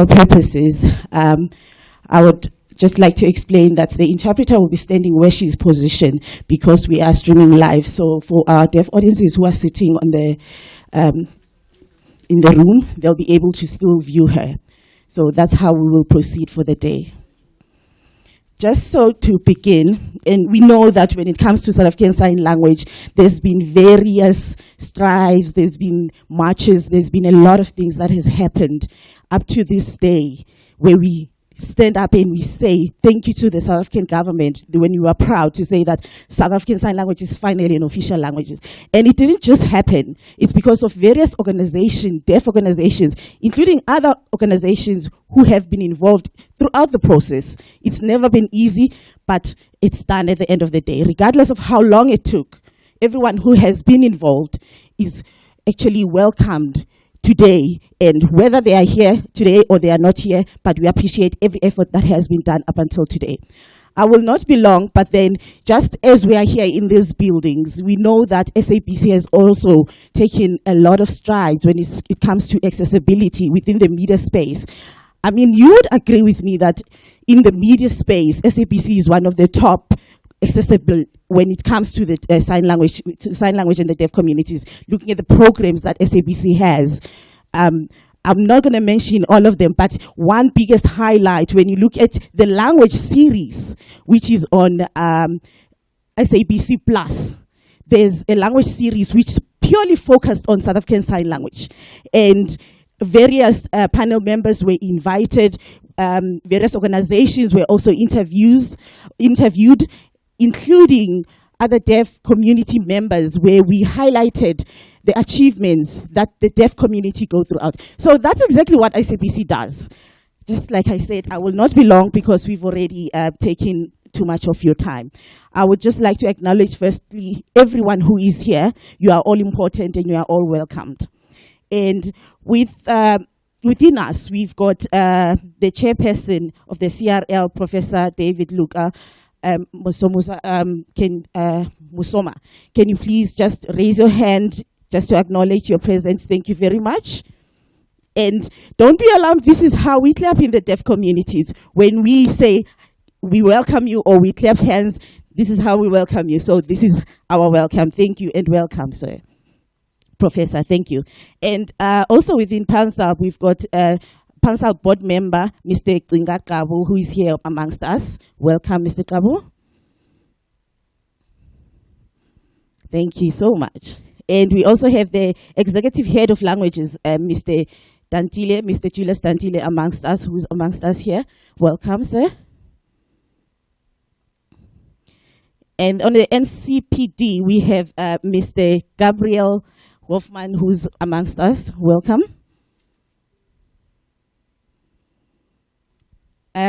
purposes, I would just like to explain that the interpreter will be standing where she's positioned because we are streaming live. So for our deaf audiences who are sitting on the in the room, they'll be able to still view her. So that's how we will proceed for the day. Just so to begin, and we know that when it comes to South African Sign Language, there's been various strives, there's been marches, there's been a lot of things that has happened up to this day, where we stand up and we say thank you to the South African government when you are proud to say that South African Sign Language is finally an official language. And it didn't just happen. It's because of various organizations, deaf organizations, including other organizations who have been involved throughout the process. It's never been easy, but it's done at the end of the day. Regardless of how long it took, everyone who has been involved is actually welcomed today, and whether they are here today or they are not here, but we appreciate every effort that has been done up until today. I will not be long, but then just as we are here in these buildings, we know that SABC has also taken a lot of strides when it comes to accessibility within the media space. I mean, you would agree with me that in the media space, SABC is one of the top accessible when it comes to the sign language in the deaf communities, looking at the programs that SABC has. I'm not going to mention all of them, but one biggest highlight when you look at the language series, which is on SABC Plus, there's a language series which is purely focused on South African Sign Language. And various panel members were invited, various organizations were also interviewed, including other deaf community members, where we highlighted the achievements that the deaf community go throughout. So that's exactly what SABC does. Just like I said, I will not be long because we've already taken too much of your time. I would just like to acknowledge firstly everyone who is here. You are all important and you are all welcomed. And within us, we've got the chairperson of the CRL, Professor David Luka, Musoma. Can you please just raise your hand just to acknowledge your presence? Thank you very much. And don't be alarmed, this is how we clap in the deaf communities. When we say we welcome you or we clap hands, this is how we welcome you. So this is our welcome. Thank you and welcome, sir. Professor, thank you. And also within PanSALB, we've got PanSALB board member, Mr. Gcinga Qabu, who is here amongst us. Welcome, Mr. Qabu. Thank you so much. And we also have the executive head of languages, Mr. Dantile, Mr. Julius Dantile, amongst us, who's amongst us here. Welcome, sir. And on the NCPD, we have Mr. Gabriel Wolfman, who's amongst us. Welcome.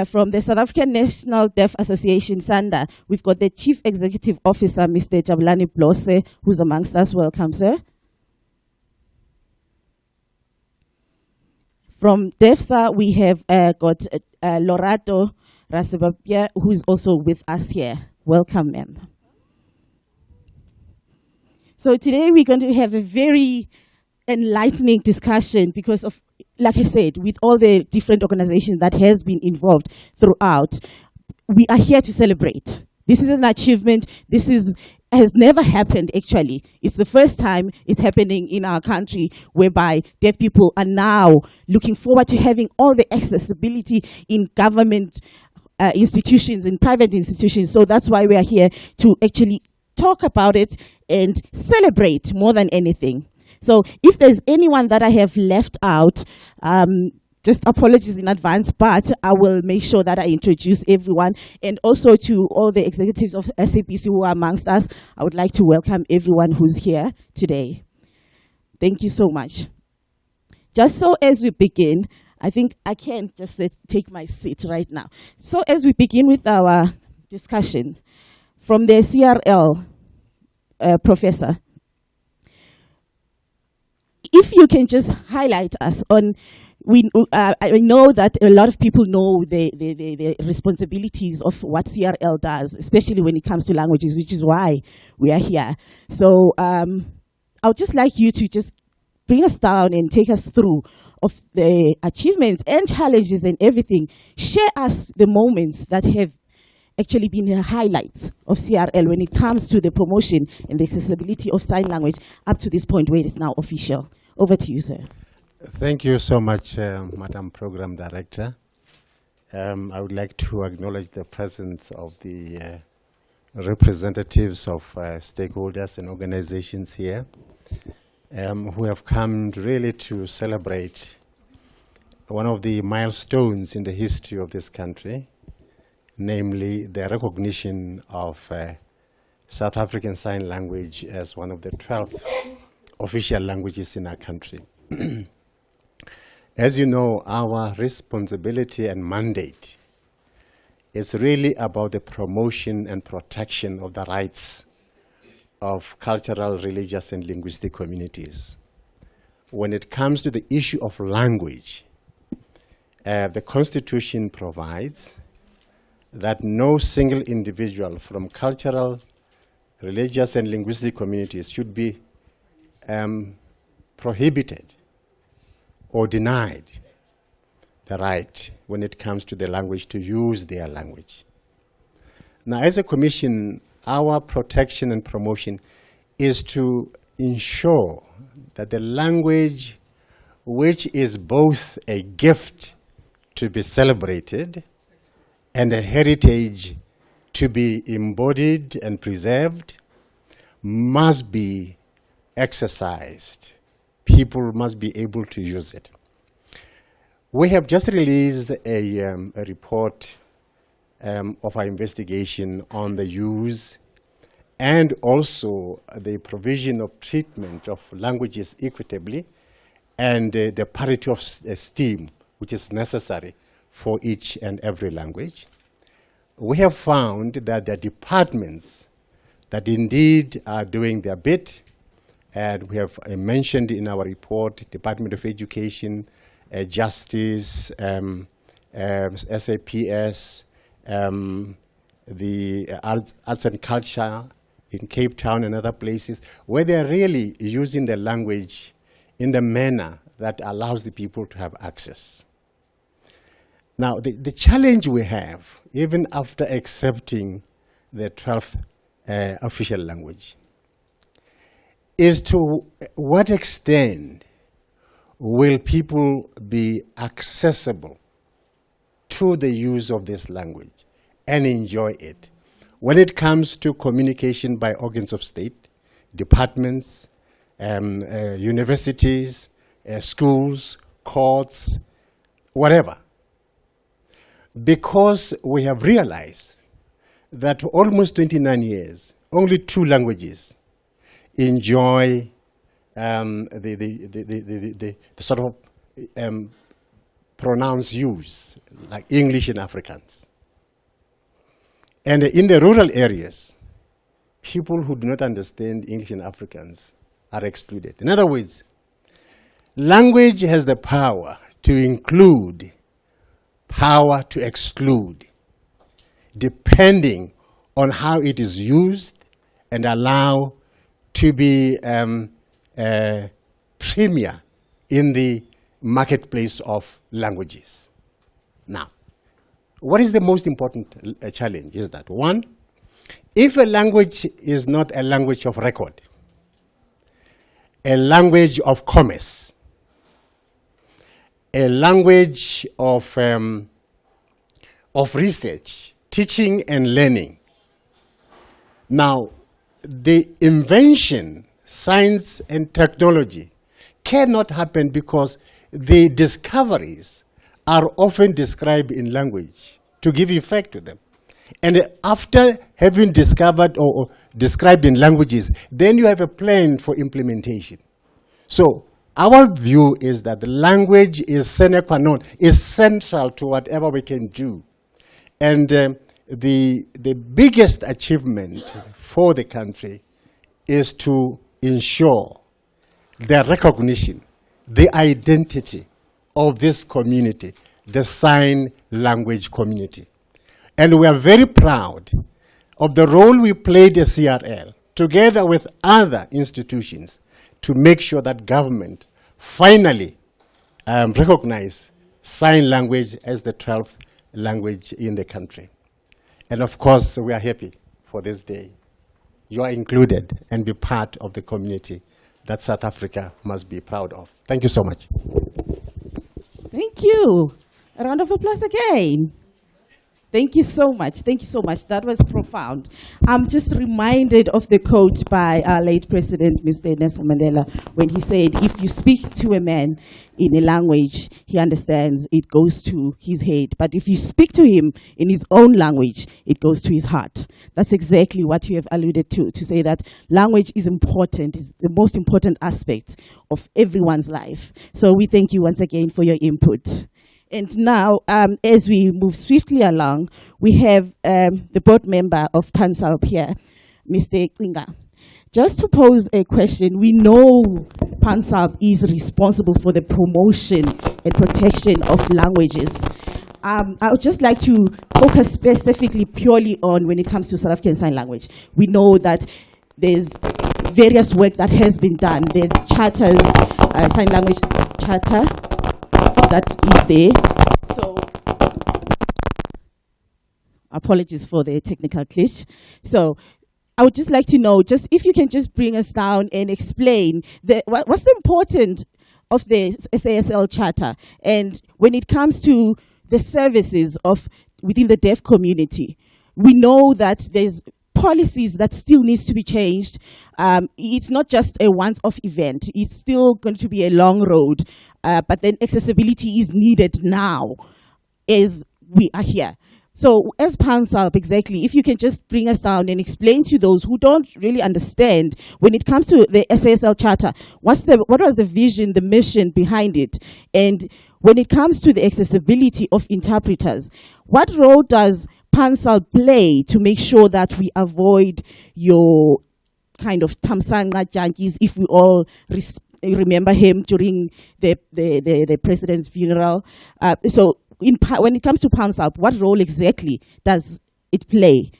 From the South African National Deaf Association, SANDA, we've got the Chief Executive Officer, Mr. Jabulani Blose, who's amongst us. Welcome, sir. From DEFSA, we have got Lorato Rasebapia, who's also with us here. Welcome, ma'am. So today we're going to have a very enlightening discussion because of, like I said, with all the different organizations that has been involved throughout, we are here to celebrate. This is an achievement. This has never happened, actually. It's the first time it's happening in our country, whereby deaf people are now looking forward to having all the accessibility in government institutions, in private institutions. So that's why we are here to actually talk about it and celebrate more than anything. So if there's anyone that I have left out, just apologies in advance, but I will make sure that I introduce everyone. And also to all the executives of SABC who are amongst us, I would like to welcome everyone who's here today. Thank you so much. Just so as we begin, I think I can just take my seat right now. So as we begin with our discussion, from the CRL, Professor, if you can just highlight us on, I know that a lot of people know the responsibilities of what CRL does, especially when it comes to languages, which is why we are here. So I would just like you to just bring us down and take us through of the achievements and challenges and everything. Share us the moments that have actually been the highlights of CRL when it comes to the promotion and the accessibility of sign language up to this point where it is now official. Over to you, sir. Thank you so much, Madam Program Director. I would like to acknowledge the presence of the representatives of stakeholders and organizations here who have come really to celebrate one of the milestones in the history of this country, namely the recognition of South African Sign Language as one of the 12 official languages in our country. As you know, our responsibility and mandate is really about the promotion and protection of the rights of cultural, religious, and linguistic communities. When it comes to the issue of language, the Constitution provides that no single individual from cultural, religious, and linguistic communities should be prohibited or denied the right when it comes to the language to use their language. Now, as a commission, our protection and promotion is to ensure that the language, which is both a gift to be celebrated and a heritage to be embodied and preserved, must be exercised. People must be able to use it. We have just released a report of our investigation on the use and also the provision of treatment of languages equitably and the parity of esteem which is necessary for each and every language. We have found that the departments that indeed are doing their bit, and we have mentioned in our report, Department of Education, Justice, SAPS, the Arts and Culture in Cape Town and other places, where they're really using the language in the manner that allows the people to have access. Now, the challenge we have, even after accepting the 12th official language, is to what extent will people be accessible to the use of this language and enjoy it when it comes to communication by organs of state, departments, universities, schools, courts, whatever. Because we have realized that for almost 29 years, only 2 languages enjoy the sort of pronounced use, like English and Afrikaans. And in the rural areas, people who do not understand English and Afrikaans are excluded. In other words, language has the power to include, power to exclude, depending on how it is used and allow to be premier in the marketplace of languages. Now, what is the most important challenge is that, one, if a language is not a language of record, a language of commerce, a language of research, teaching and learning. Now, the invention, science and technology cannot happen because the discoveries are often described in language to give effect to them. And after having discovered or described in languages, then you have a plan for implementation. So our view is that the language is sine qua non, is central to whatever we can do. And the biggest achievement for the country is to ensure the recognition, the identity of this community, the sign language community. And we are very proud of the role we played as CRL, together with other institutions, to make sure that government finally recognize sign language as the 12th language in the country. And of course, we are happy for this day. You are included and be part of the community that South Africa must be proud of. Thank you so much. Thank you. A round of applause again. Thank you so much. Thank you so much. That was profound. I'm just reminded of the quote by our late president, Mr. Nelson Mandela, when he said, if you speak to a man in a language he understands, it goes to his head. But if you speak to him in his own language, it goes to his heart. That's exactly what you have alluded to say that language is important, is the most important aspect of everyone's life. So we thank you once again for your input. And now, as we move swiftly along, we have the board member of PanSALB here, Mr. Inga. Just to pose a question, we know PanSALB is responsible for the promotion and protection of languages. I would just like to focus specifically purely on when it comes to South African Sign Language. We know that there's various work that has been done. There's charters, Sign Language Charter, that is there. So, apologies for the technical glitch. So, I would just like to know, just if you can just bring us down and explain what's the importance of the SASL Charter, and when it comes to the services of within the deaf community. We know that there's policies that still needs to be changed. It's not just a once-off event. It's still going to be a long road. But then accessibility is needed now as we are here. So as PanSALB, exactly, if you can just bring us down and explain to those who don't really understand, when it comes to the SASL Charter, what was the vision, the mission behind it? And when it comes to the accessibility of interpreters, what role does PanSALB play to make sure that we avoid your kind of Tamsanga junkies, if we all remember him during the president's funeral? So when it comes to PanSALB, what role exactly does it play?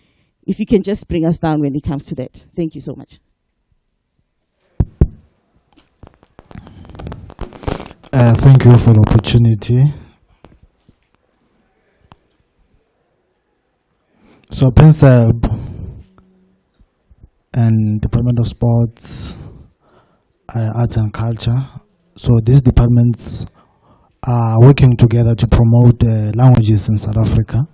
If you can just bring us down when it comes to that. Thank you so much. Thank you for the opportunity. So PanSALB and Department of Sports, Arts and Culture, so these departments are working together to promote languages in South Africa.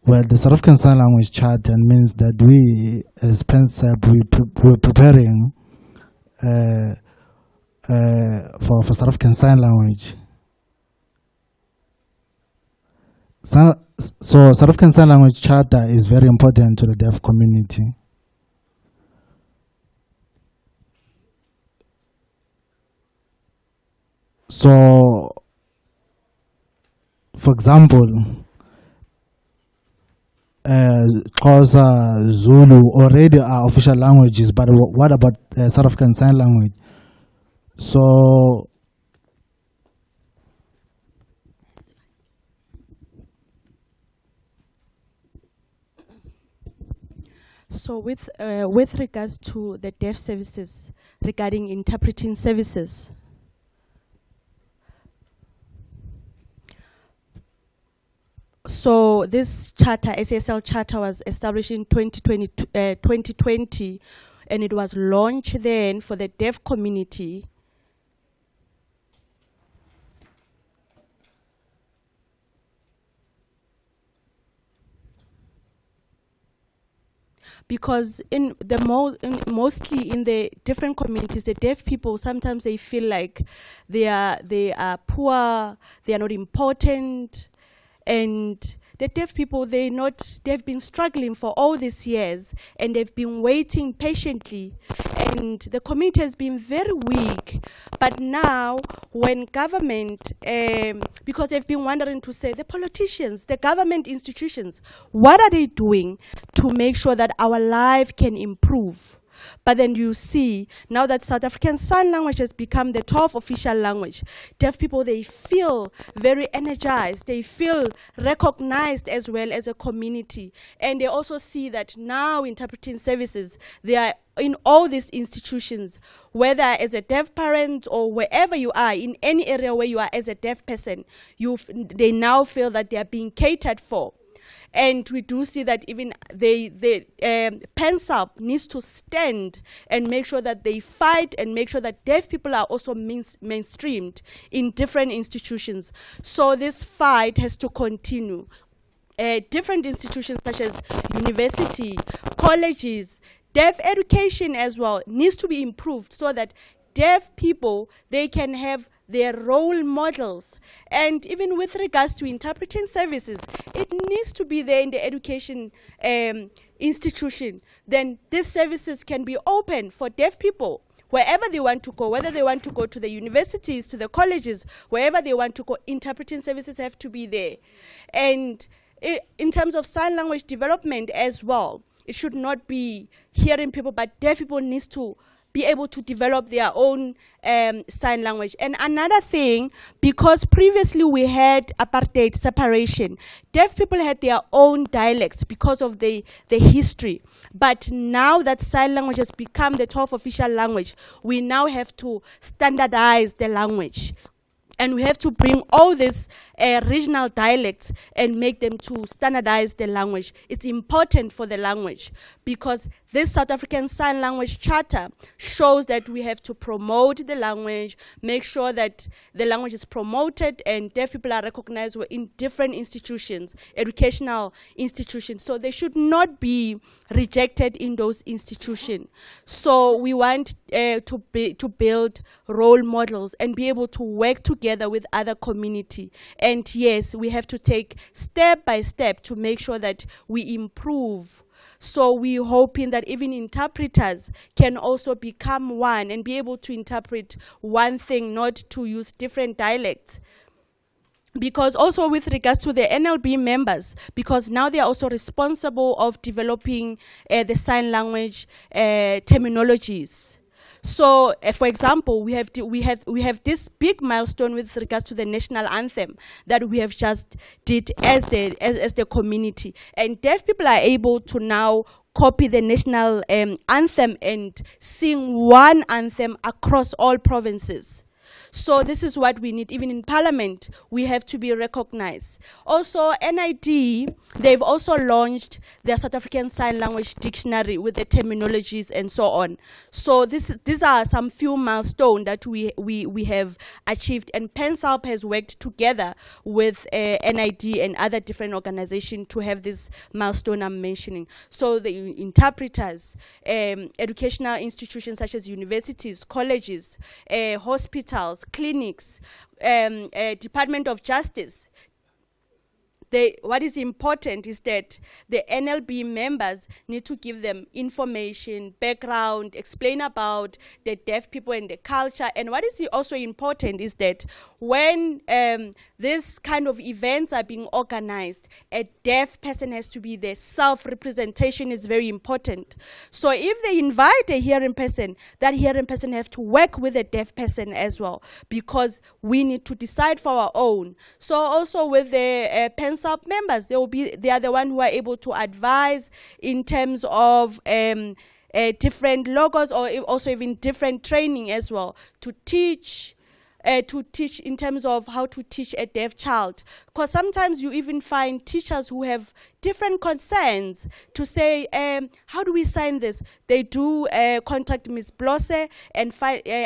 Well, the South African Sign Language Charter means that we, as PanSALB, we're preparing for South African Sign Language. So South African Sign Language Charter is very important to the deaf community. So, for example, Xhosa, Zulu already are official languages, but what about South African Sign Language? So, with regards to the deaf services, regarding interpreting services, so this charter, SASL Charter, was established in 2020, and it was launched then for the deaf community. Because mostly in the different communities, the deaf people, sometimes they feel like they are poor, they are not important, and the deaf people, they've been struggling for all these years, and they've been waiting patiently, and the community has been very weak. But now, when government, because they've been wondering to say, the politicians, the government institutions, what are they doing to make sure that our life can improve? But then you see, now that South African Sign Language has become the 12th official language, deaf people, they feel very energized. They feel recognized as well as a community. And they also see that now interpreting services, they are in all these institutions, whether as a deaf parent or wherever you are, in any area where you are as a deaf person, they now feel that they are being catered for. And we do see that even PanSALB needs to stand and make sure that they fight and make sure that deaf people are also mainstreamed in different institutions. So this fight has to continue. Different institutions such as university, colleges, deaf education as well needs to be improved so that deaf people, they can have their role models. And even with regards to interpreting services, it needs to be there in the education institution. Then these services can be open for deaf people wherever they want to go, whether they want to go to the universities, to the colleges, wherever they want to go, interpreting services have to be there. And in terms of sign language development as well, it should not be hearing people, but deaf people needs to be able to develop their own sign language. And another thing, because previously we had apartheid separation, deaf people had their own dialects because of the history. But now that sign language has become the 12th official language, we now have to standardize the language. And we have to bring all these regional dialects and make them to standardize the language. It's important for the language because this South African Sign Language Charter shows that we have to promote the language, make sure that the language is promoted and deaf people are recognized in different institutions, educational institutions. So they should not be rejected in those institutions. So we want to build role models and be able to work together with other community. And yes, we have to take step by step to make sure that we improve. So we're hoping that even interpreters can also become one and be able to interpret one thing, not to use different dialects. Because also with regards to the NLB members, because now they are also responsible of developing the sign language terminologies. So, for example, we have this big milestone with regards to the national anthem that we have just did as the community, and deaf people are able to now copy the national anthem and sing one anthem across all provinces. So this is what we need. Even in Parliament, we have to be recognized. Also, NID, they've also launched their South African Sign Language Dictionary with the terminologies and so on. So these are some few milestones that we have achieved. And PanSALB has worked together with NID and other different organizations to have this milestone I'm mentioning. So the interpreters, educational institutions such as universities, colleges, hospitals, clinics, Department of Justice. What is important is that the NLB members need to give them information, background, explain about the deaf people and the culture. And what is also important is that when this kind of events are being organized, a deaf person has to be there. Self-representation is very important. So if they invite a hearing person, that hearing person have to work with a deaf person as well, because we need to decide for our own. So also with the PanSALB members, they are the one who are able to advise in terms of different logos, or also even different training as well, to teach in terms of how to teach a deaf child. Because sometimes you even find teachers who have different concerns to say, how do we sign this? They do contact Ms. Blosse and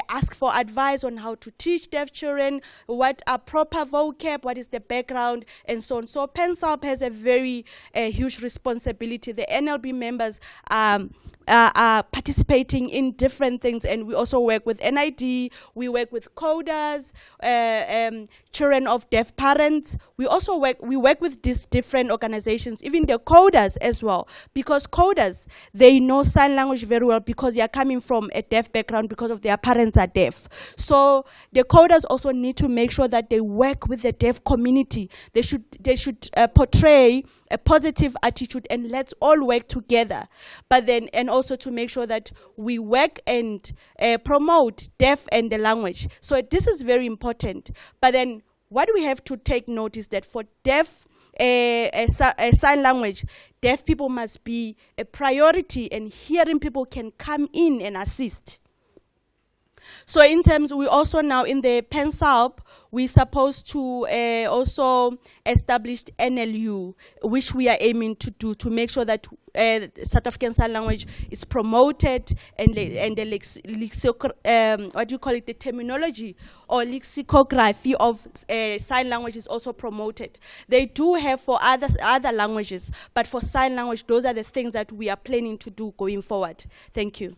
ask for advice on how to teach deaf children, what are proper vocab, what is the background, and so on. So PanSALB has a very huge responsibility. The NLB members are participating in different things, and we also work with NID, we work with coders, children of deaf parents. We work with these different organizations, even the coders as well, because coders, they know sign language very well because they are coming from a deaf background because of their parents are deaf. So the coders also need to make sure that they work with the deaf community. They should portray a positive attitude, and let's all work together. But then, and also to make sure that we work and promote deaf and the language. So this is very important. But then what we have to take note is that for deaf a sign language, deaf people must be a priority, and hearing people can come in and assist. So in terms, we also now in the PanSALB, we're supposed to also establish NLU, which we are aiming to do to make sure that South African Sign Language is promoted, and the what do you call it, the terminology or lexicography of sign language is also promoted. They do have for other languages, but for sign language, those are the things that we are planning to do going forward. Thank you.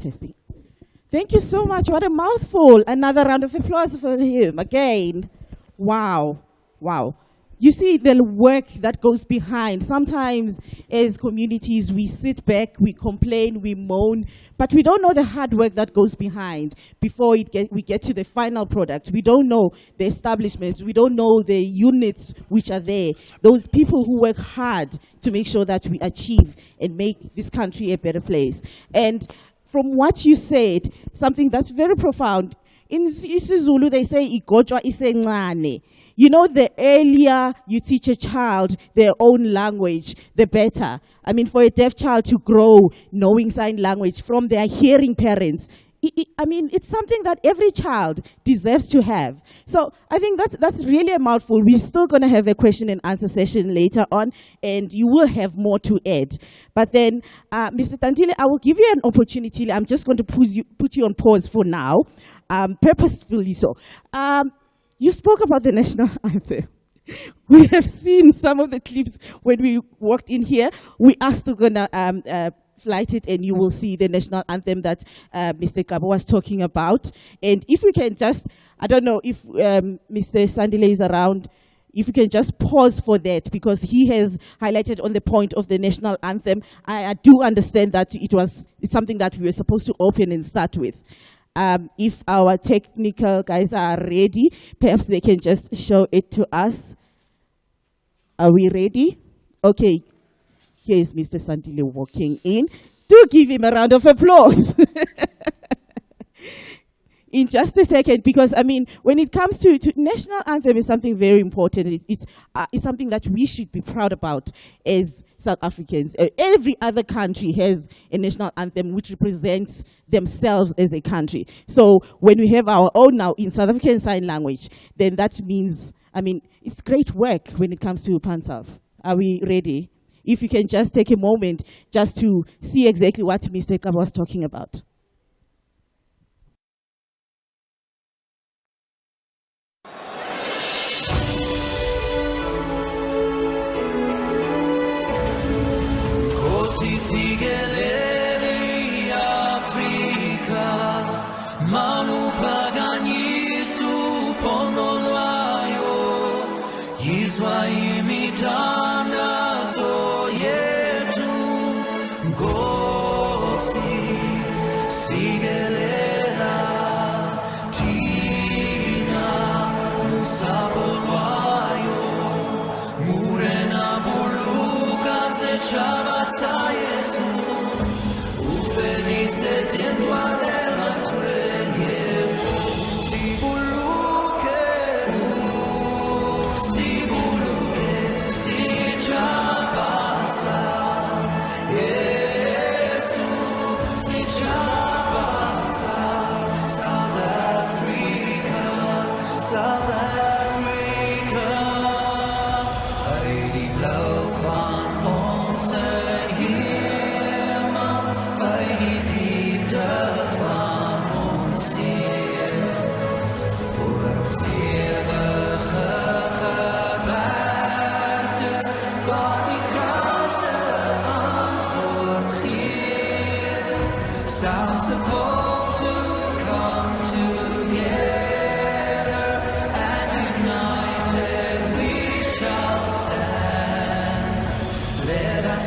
Testing. Thank you so much. What a mouthful. Another round of applause for him again. Wow. Wow. You see the work that goes behind. Sometimes as communities, we sit back, we complain, we moan, but we don't know the hard work that goes behind before we get to the final product. We don't know the establishments. We don't know the units which are there. Those people who work hard to make sure that we achieve and make this country a better place. And from what you said, something that's very profound, in isiZulu they say, igotshwa isencane. You know, the earlier you teach a child their own language, the better. I mean, for a deaf child to grow knowing sign language from their hearing parents, I mean, it's something that every child deserves to have. So I think that's really a mouthful. We're still going to have a question and answer session later on, and you will have more to add. But then, Mr. Tantile, I will give you an opportunity. I'm just going to put you on pause for now, purposefully so. You spoke about the national anthem. We have seen some of the clips when we walked in here. We are still going to flight it, and you will see the national anthem that Mr. Kabo was talking about. And if we can just, I don't know if Mr. Sandile is around, if you can just pause for that, because he has highlighted on the point of the national anthem. I do understand that it's something that we were supposed to open and start with. If our technical guys are ready, perhaps they can just show it to us. Are we ready? Okay. Here is Mr. Sandile walking in. Do give him a round of applause. In just a second, because I mean, when it comes to national anthem is something very important. It's something that we should be proud about as South Africans. Every other country has a national anthem which represents themselves as a country. So when we have our own now in South African Sign Language, then that means, I mean, it's great work when it comes to PanSALB. Are we ready? If you can just take a moment just to see exactly what Mr. Kaba was talking about.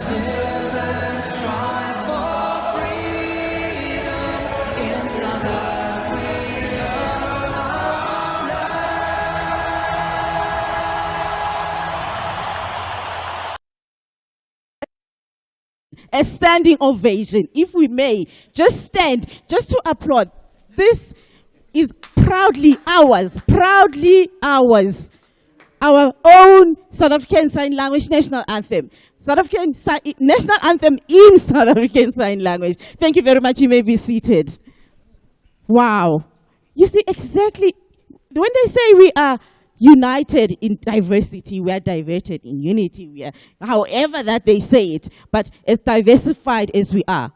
Live and strive for freedom in South Africa. a standing ovation. If we may, just stand, just to applaud. This is proudly ours, our own South African Sign Language National Anthem. South African National Anthem in South African Sign Language. Thank you very much. You may be seated. Wow. You see, exactly, when they say we are united in diversity, we are diverted in unity. We are, however that they say it, but as diversified as we are,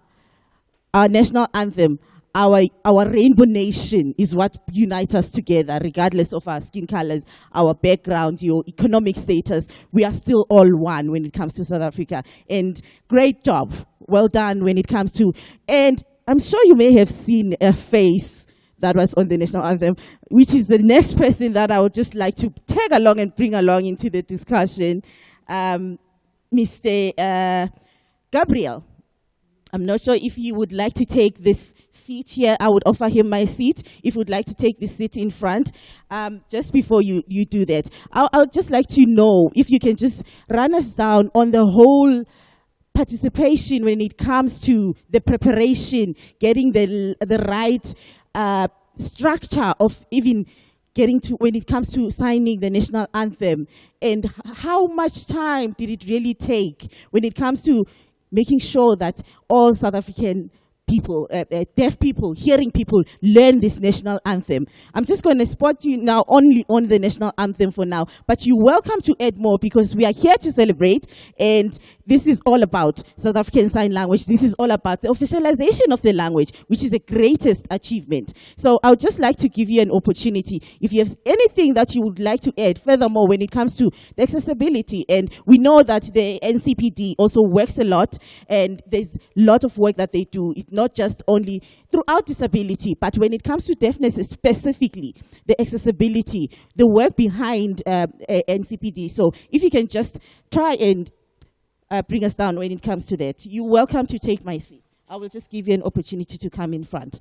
our national anthem, our rainbow nation is what unites us together, regardless of our skin colors, our background, your economic status. We are still all one when it comes to South Africa. And great job. Well done when it comes to, and I'm sure you may have seen a face that was on the national anthem, which is the next person that I would just like to tag along and bring along into the discussion, Mr. Gabriel. I'm not sure if he would like to take this seat here. I would offer him my seat. If you'd like to take this seat in front. Just before you do that, I would just like to know if you can just run us down on the whole participation when it comes to the preparation, getting the right structure of even getting to when it comes to signing the national anthem, and how much time did it really take when it comes to making sure that all South African people, deaf people, hearing people, learn this national anthem. I'm just going to spot you now only on the national anthem for now, but you're welcome to add more because we are here to celebrate, and this is all about South African Sign Language. This is all about the officialization of the language, which is the greatest achievement. So I would just like to give you an opportunity. If you have anything that you would like to add, furthermore, when it comes to the accessibility, and we know that the NCPD also works a lot, and there's a lot of work that they do. It's not just only throughout disability, but when it comes to deafness specifically, the accessibility, the work behind NCPD. So if you can just try and bring us down when it comes to that. You're welcome to take my seat. I will just give you an opportunity to come in front.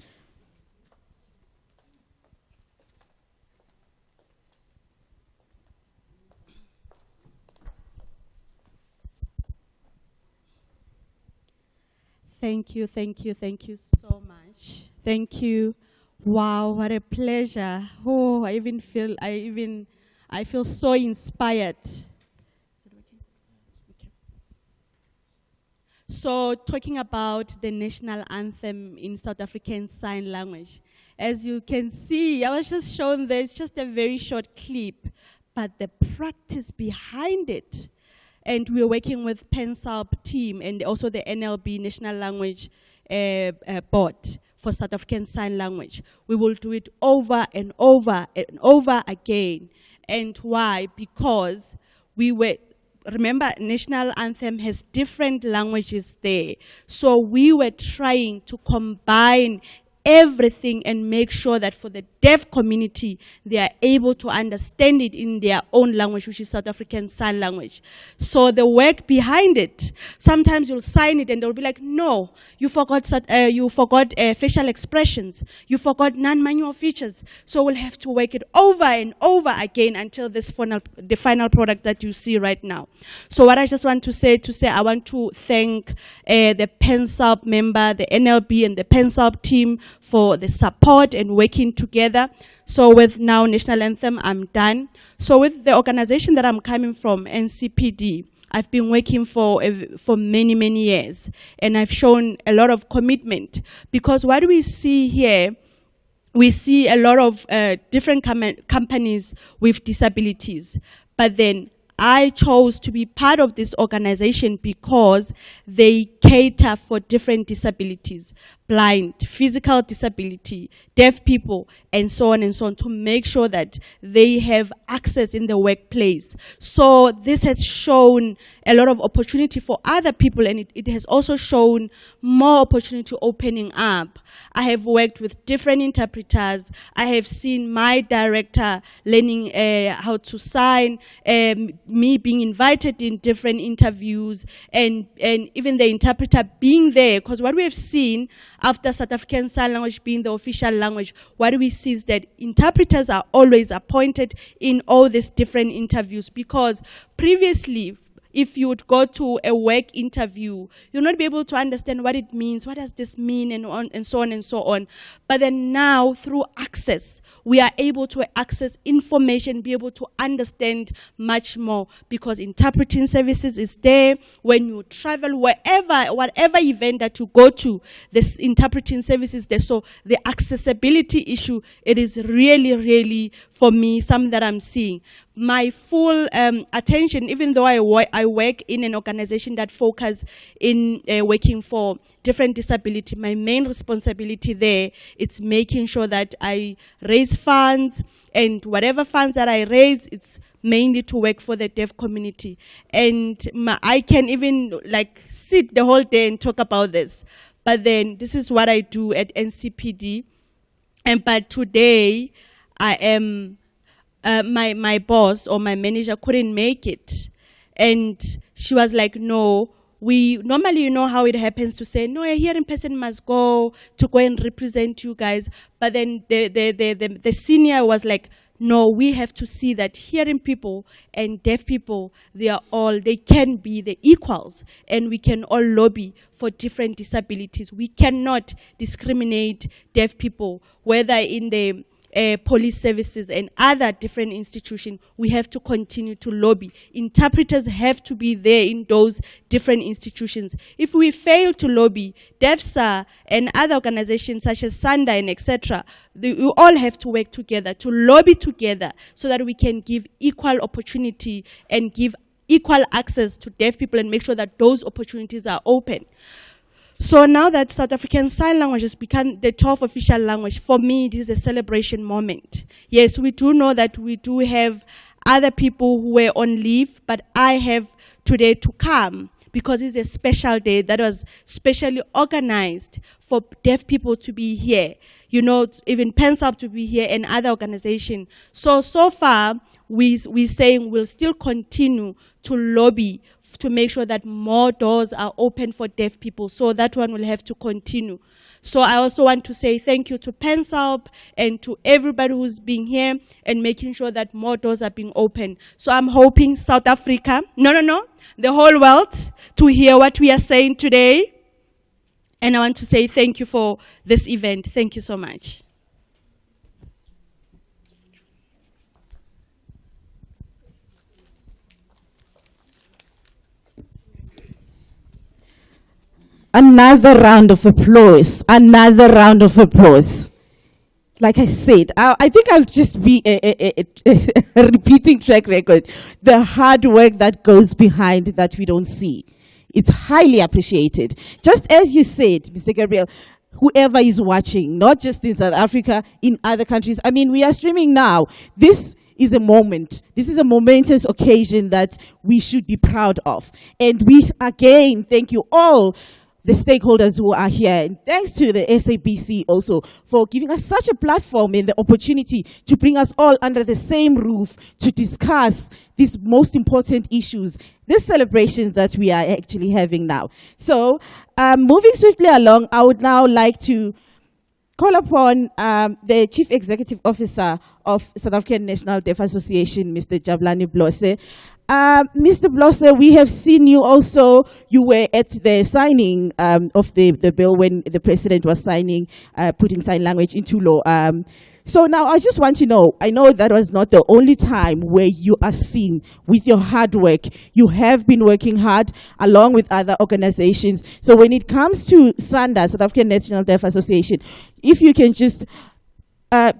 Thank you so much. Thank you. Wow, what a pleasure. Oh, I feel so inspired. So, talking about the national anthem in South African Sign Language. As you can see, I was just shown there's just a very short clip, but the practice behind it. And we're working with PanSALB team and also the NLB National Language Board for South African Sign Language. We will do it over and over and over again. And why? Because remember, national anthem has different languages there. So we were trying to combine everything and make sure that for the deaf community, they are able to understand it in their own language, which is South African Sign Language. So the work behind it, sometimes you'll sign it and they'll be like, no, you forgot facial expressions, you forgot non-manual features. So we'll have to work it over and over again until the final product that you see right now. So what I just want to say, I want to thank the PanSALB member, the NLB and the PanSALB team for the support and working together. So with now National Anthem, I'm done. So with the organization that I'm coming from, NCPD, I've been working for many, many years. And I've shown a lot of commitment. Because what we see here, we see a lot of different companies with disabilities. But then I chose to be part of this organization because they cater for different disabilities, blind, physical disability, deaf people, and so on, to make sure that they have access in the workplace. So this has shown a lot of opportunity for other people, and it has also shown more opportunity opening up. I have worked with different interpreters. I have seen my director learning how to sign, me being invited in different interviews, and even the interpreter being there. Because what we have seen after South African Sign Language being the official language, what we see is that interpreters are always appointed in all these different interviews, because previously if you would go to a work interview, you'll not be able to understand what it means, what does this mean, and so on and so on. But then now, through access, we are able to access information, be able to understand much more, because interpreting services is there. When you travel, whatever event that you go to, this interpreting services there. So the accessibility issue, it is really, really, for me, something that I'm seeing. My full attention, even though I work in an organization that focuses in working for different disability, my main responsibility there is making sure that I raise funds, and whatever funds that I raise, it's mainly to work for the deaf community. And I can even like sit the whole day and talk about this. But then this is what I do at NCPD. But today I am my boss or my manager couldn't make it, and she was like, no, we normally, you know how it happens, to say, no, a hearing person must go and represent you guys. But then the senior was like, no, we have to see that hearing people and deaf people, they can be the equals, and we can all lobby for different disabilities. We cannot discriminate deaf people, whether in the police services and other different institutions. We have to continue to lobby. Interpreters have to be there in those different institutions. If we fail to lobby, DEFSA and other organizations such as SANDA and etc., we all have to work together, to lobby together, so that we can give equal opportunity and give equal access to deaf people and make sure that those opportunities are open. So now that South African Sign Language has become the 12th official language, for me, this is a celebration moment. Yes, we do know that we do have other people who were on leave, but I have today to come because it's a special day that was specially organized for deaf people to be here. You know, even PanSALB to be here and other organizations. So far, we're saying we'll still continue to lobby to make sure that more doors are open for deaf people. So that one will have to continue. So I also want to say thank you to PanSALB and to everybody who's being here and making sure that more doors are being opened. So I'm hoping South Africa, the whole world, to hear what we are saying today. And I want to say thank you for this event. Thank you so much. Another round of applause. Another round of applause. Like I said, I think I'll just be a repeating track record. The hard work that goes behind that we don't see. It's highly appreciated. Just as you said, Mr. Gabriel, whoever is watching, not just in South Africa, in other countries. I mean, we are streaming now. This is a moment. This is a momentous occasion that we should be proud of. And we, again, thank you all, the stakeholders who are here. And thanks to the SABC also for giving us such a platform and the opportunity to bring us all under the same roof to discuss these most important issues, these celebrations that we are actually having now. So moving swiftly along, I would now like to call upon the Chief Executive Officer of South African National Deaf Association, Mr. Jabulani Blose. Mr. Blose, we have seen you also. You were at the signing of the bill when the president was signing, putting sign language into law. So now I just want to know, I know that was not the only time where you are seen with your hard work. You have been working hard along with other organizations. So when it comes to SANDA, South African National Deaf Association, if you can just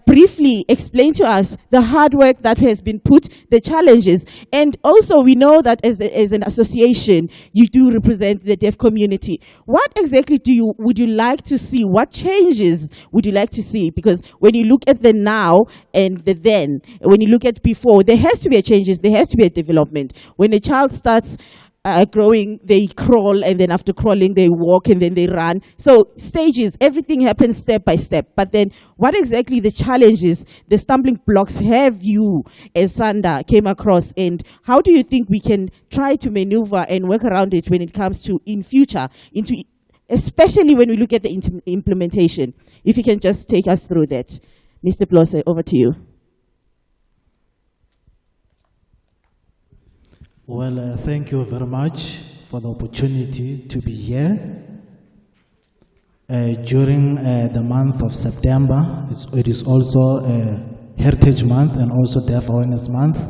briefly explain to us the hard work that has been put, the challenges, and also we know that as an association, you do represent the deaf community. What exactly would you like to see? What changes would you like to see? Because when you look at the now and the then, when you look at before, there has to be a changes, there has to be a development. When a child starts growing, they crawl, and then after crawling, they walk, and then they run. So stages, everything happens step by step. But then what exactly the challenges, the stumbling blocks have you as SANDA came across, and how do you think we can try to maneuver and work around it when it comes to in future, especially when we look at the implementation? If you can just take us through that. Mr. Blose, over to you. Well, thank you very much for the opportunity to be here. During the month of September, it is also Heritage Month and also Deaf Awareness Month.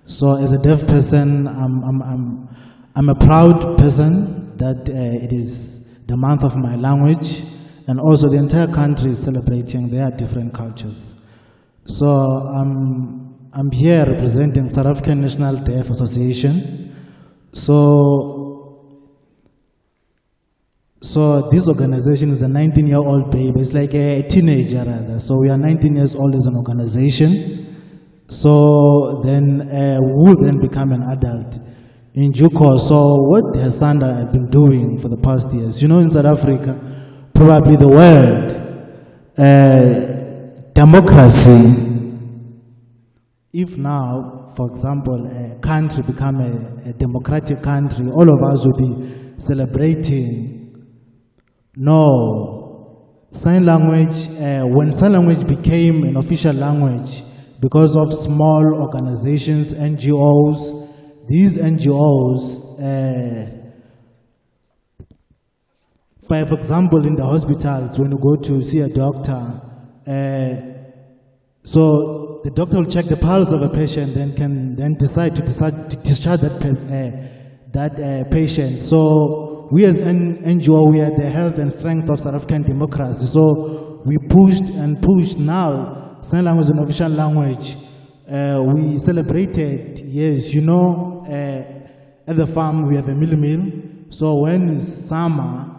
So as a deaf person, I'm a proud person that it is the month of my language, and also the entire country is celebrating their different cultures. So I'm here representing South African National Deaf Association. So this organization is a 19-year-old baby. It's like a teenager rather. So we are 19 years old as an organization. So then we'll then become an adult in due course. So what has Sanda been doing for the past years? You know, in South Africa, probably the world, democracy. If now, for example, a country become a democratic country, all of us would be celebrating. No, sign language, when sign language became an official language, because of small organizations, NGOs, these NGOs, for example, in the hospitals, when you go to see a doctor, so the doctor will check the pulse of a patient, then can then decide to discharge that patient. So we as an NGO, we are the health and strength of South African democracy. So we pushed and pushed. Now sign language is an official language. We celebrated, yes, you know, at the farm we have a mill. So when it's summer,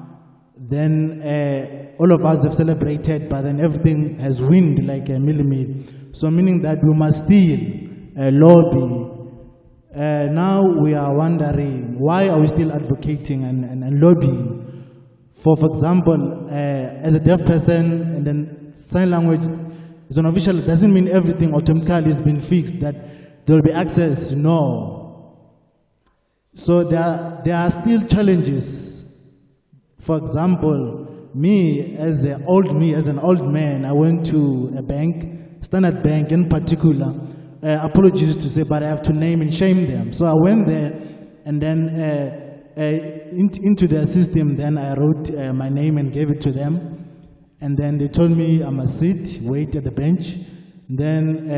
then all of us have celebrated, but then everything has wind like a mill. So meaning that we must still lobby. Now we are wondering, why are we still advocating and lobbying? For example, as a deaf person, and then sign language is an official, it doesn't mean everything automatically has been fixed, that there will be access, no. So there are still challenges. For example, me as an old man, I went to a bank, Standard Bank in particular, apologies to say, but I have to name and shame them. So I went there, and then into their system, then I wrote my name and gave it to them. And then they told me I must sit, wait at the bench. Then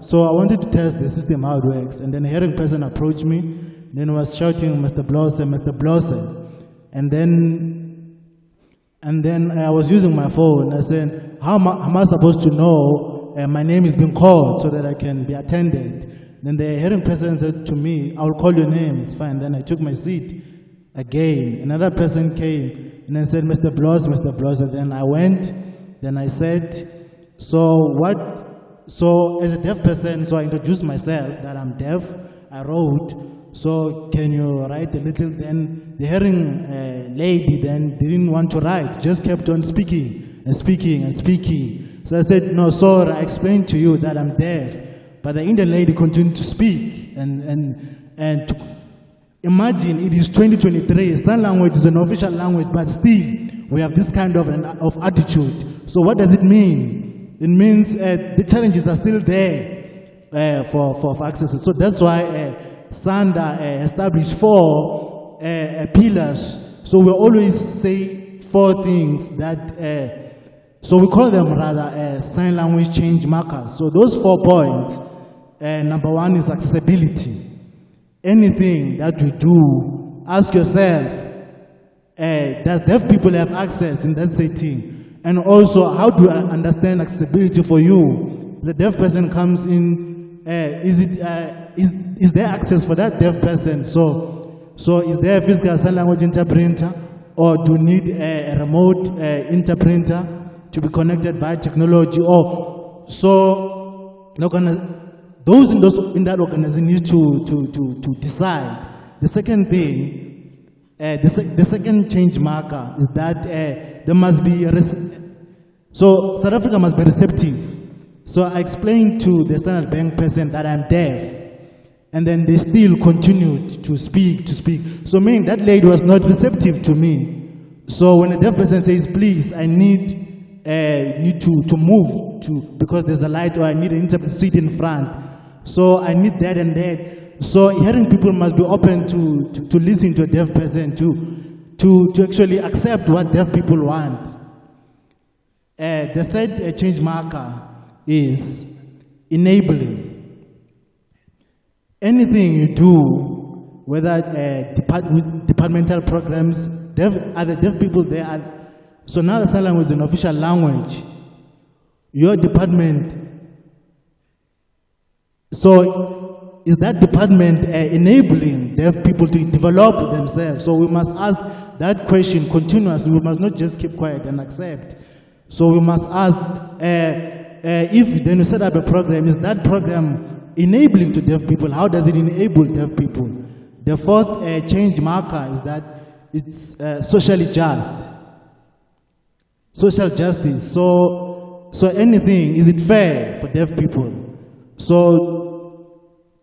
so I wanted to test the system, how it works. And then a hearing person approached me, then was shouting, Mr. Blossom, Mr. Blossom. And then I was using my phone. I said, how am I supposed to know my name is being called so that I can be attended? Then the hearing person said to me, I'll call your name, it's fine. Then I took my seat again. Another person came and then said, Mr. Bloss, Mr. Bloss. And then I went, then I said, so as a deaf person, so I introduced myself that I'm deaf. I wrote, so can you write a little? Then the hearing lady then didn't want to write, just kept on speaking and speaking and speaking. So I said, no, sorry, I explained to you that I'm deaf. But the Indian lady continued to speak. And to imagine, it is 2023, sign language is an official language, but still, we have this kind of attitude. So what does it mean? It means the challenges are still there for access. So that's why Sanda established 4 pillars. So we always say 4 things that, so we call them rather sign language change markers. So those 4 points, number 1 is accessibility. Anything that we do, ask yourself, does deaf people have access in that setting? And also, how do I understand accessibility for you? The deaf person comes in, is there access for that deaf person? So is there a physical sign language interpreter, or do you need a remote interpreter to be connected by technology? Or so those in that organization need to decide. The second thing, the second change marker is that there must be so South Africa must be receptive. So I explained to the Standard Bank person that I'm deaf, and then they still continued to speak. So meaning that lady was not receptive to me. So when a deaf person says, please, I need to move because there's a light, or I need an interpreter to sit in front. So I need that and that. So hearing people must be open to listen to a deaf person, to actually accept what deaf people want. The third change marker is enabling. Anything you do, whether departmental programs, are the deaf people there. So now the sign language is an official language. Your department, so is that department enabling deaf people to develop themselves? So we must ask that question continuously. We must not just keep quiet and accept. So we must ask, if then you set up a program, is that program enabling to deaf people? How does it enable deaf people? The fourth change marker is that it's socially just. Social justice. So anything, is it fair for deaf people? So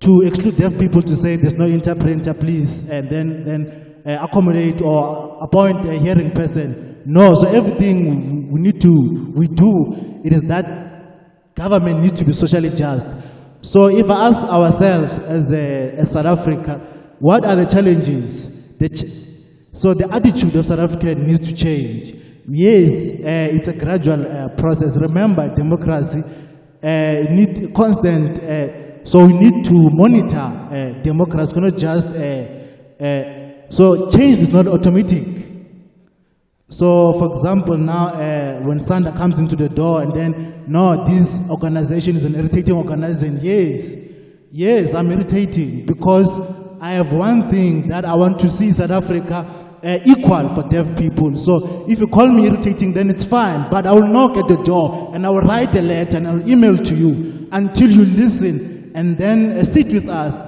to exclude deaf people, to say there's no interpreter, please, and then accommodate or appoint a hearing person. No, so everything we do, it is that government needs to be socially just. So if I ask ourselves as South Africa, what are the challenges? So the attitude of South Africa needs to change. Yes, it's a gradual process. Remember, democracy needs constant, so we need to monitor democracy, not just, so change is not automatic. So for example, now when Sandra comes into the door and then, no, this organization is an irritating organization. Yes, I'm irritating because I have one thing that I want to see South Africa equal for deaf people. So if you call me irritating, then it's fine, but I will knock at the door and I will write a letter and I will email to you until you listen and then sit with us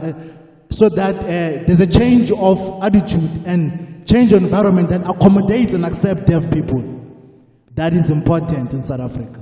so that there's a change of attitude and change of environment that accommodates and accepts deaf people. That is important in South Africa.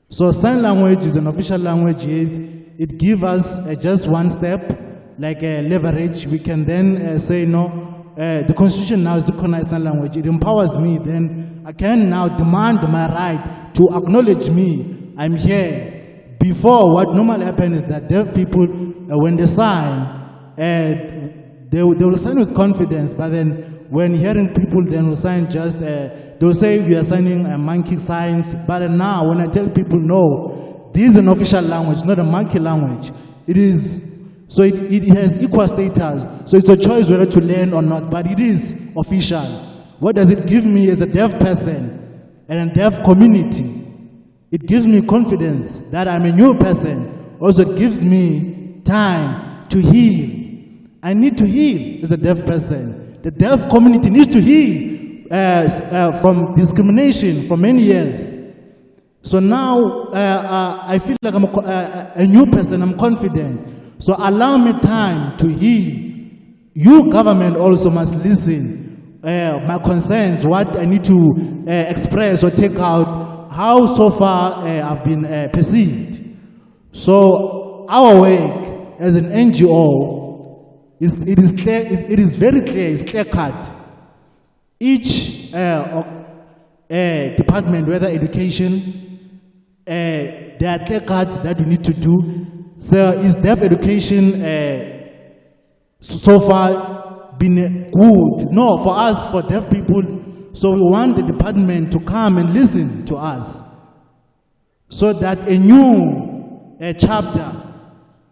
So sign language is an official language. Yes, it gives us just one step, like leverage. We can then say no. The Constitution now is recognized sign language. It empowers me. Then I can now demand my right to acknowledge me. I'm here. Before, what normally happens is that deaf people, when they sign, they will sign with confidence. But then when hearing people, then will sign just, they will say we are signing monkey signs. But now when I tell people no, this is an official language, not a monkey language. It is. So it has equal status. So it's a choice whether to learn or not, but it is official. What does it give me as a deaf person and a deaf community? It gives me confidence that I'm a new person. Also it gives me time to heal. I need to heal as a deaf person. The deaf community needs to heal from discrimination for many years. So now I feel like I'm a new person, I'm confident. So allow me time to heal. You, government, also must listen. My concerns, what I need to express or take out, how so far I've been perceived. So our work as an NGO, it is clear, it is very clear, it's clear cut. Each department, whether education, there are clear cuts that we need to do. So is deaf education so far been good? No, for us, for deaf people, so we want the department to come and listen to us so that a new chapter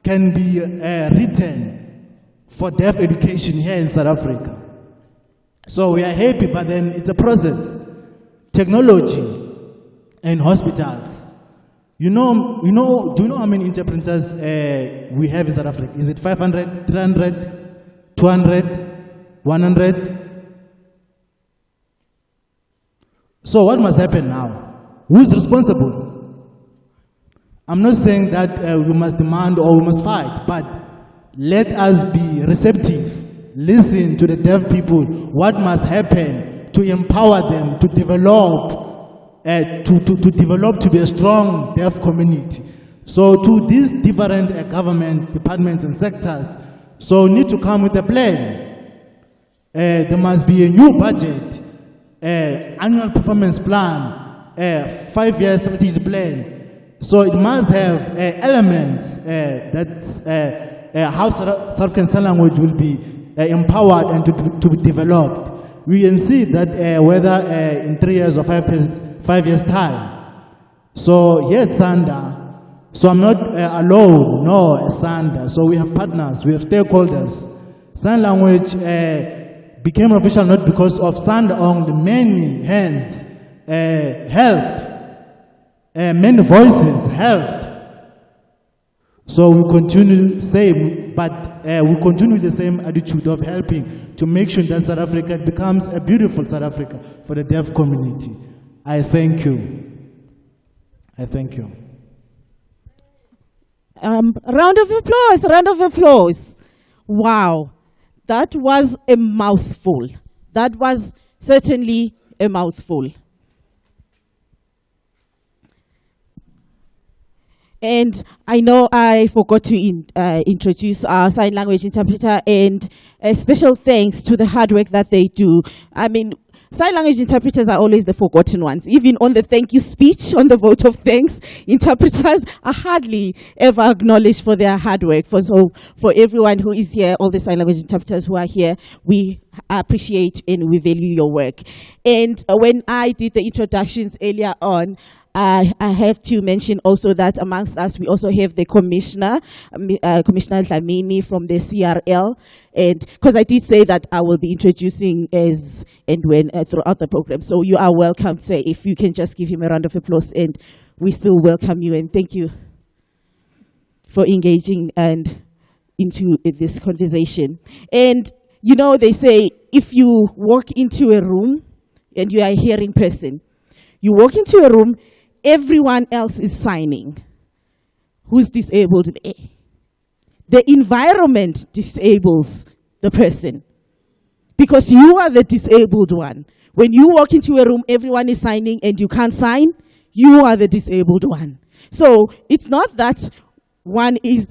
can be written for deaf education here in South Africa. So we are happy, but then it's a process. Technology and hospitals. Do you know how many interpreters we have in South Africa? Is it 500, 300, 200, 100? So what must happen now? Who is responsible? I'm not saying that we must demand or we must fight, but let us be receptive. Listen to the deaf people. What must happen to empower them to develop to be a strong deaf community. So to these different government departments and sectors, so need to come with a plan. There must be a new budget, annual performance plan, 5-year strategic plan. So it must have elements that's how South African Sign Language will be empowered and to be developed. We can see that whether in 3 years or 5 years time. So here at Sanda, so I'm not alone, no, at Sanda. So we have partners, we have stakeholders. Sign language became official not because of Sanda only, many hands helped, many voices helped. So we continue same, but we continue with the same attitude of helping to make sure that South Africa becomes a beautiful South Africa for the deaf community. I thank you. I thank you. Round of applause, round of applause. Wow, that was a mouthful. That was certainly a mouthful. And I know I forgot to introduce our sign language interpreter, and a special thanks to the hard work that they do. I mean, sign language interpreters are always the forgotten ones. Even on the thank you speech, on the vote of thanks, interpreters are hardly ever acknowledged for their hard work. So for everyone who is here, all the sign language interpreters who are here, we appreciate and we value your work. And when I did the introductions earlier on, I have to mention also that amongst us, we also have the Commissioner, Commissioner Dlamini from the CRL. And because I did say that I will be introducing as and when throughout the program. So you are welcome, sir. If you can just give him a round of applause, and we still welcome you and thank you for engaging and into this conversation. And you know, they say if you walk into a room and you are a hearing person, you walk into a room, everyone else is signing. Who's disabled there? The environment disables the person because you are the disabled one. When you walk into a room, everyone is signing and you can't sign, you are the disabled one. So it's not that one is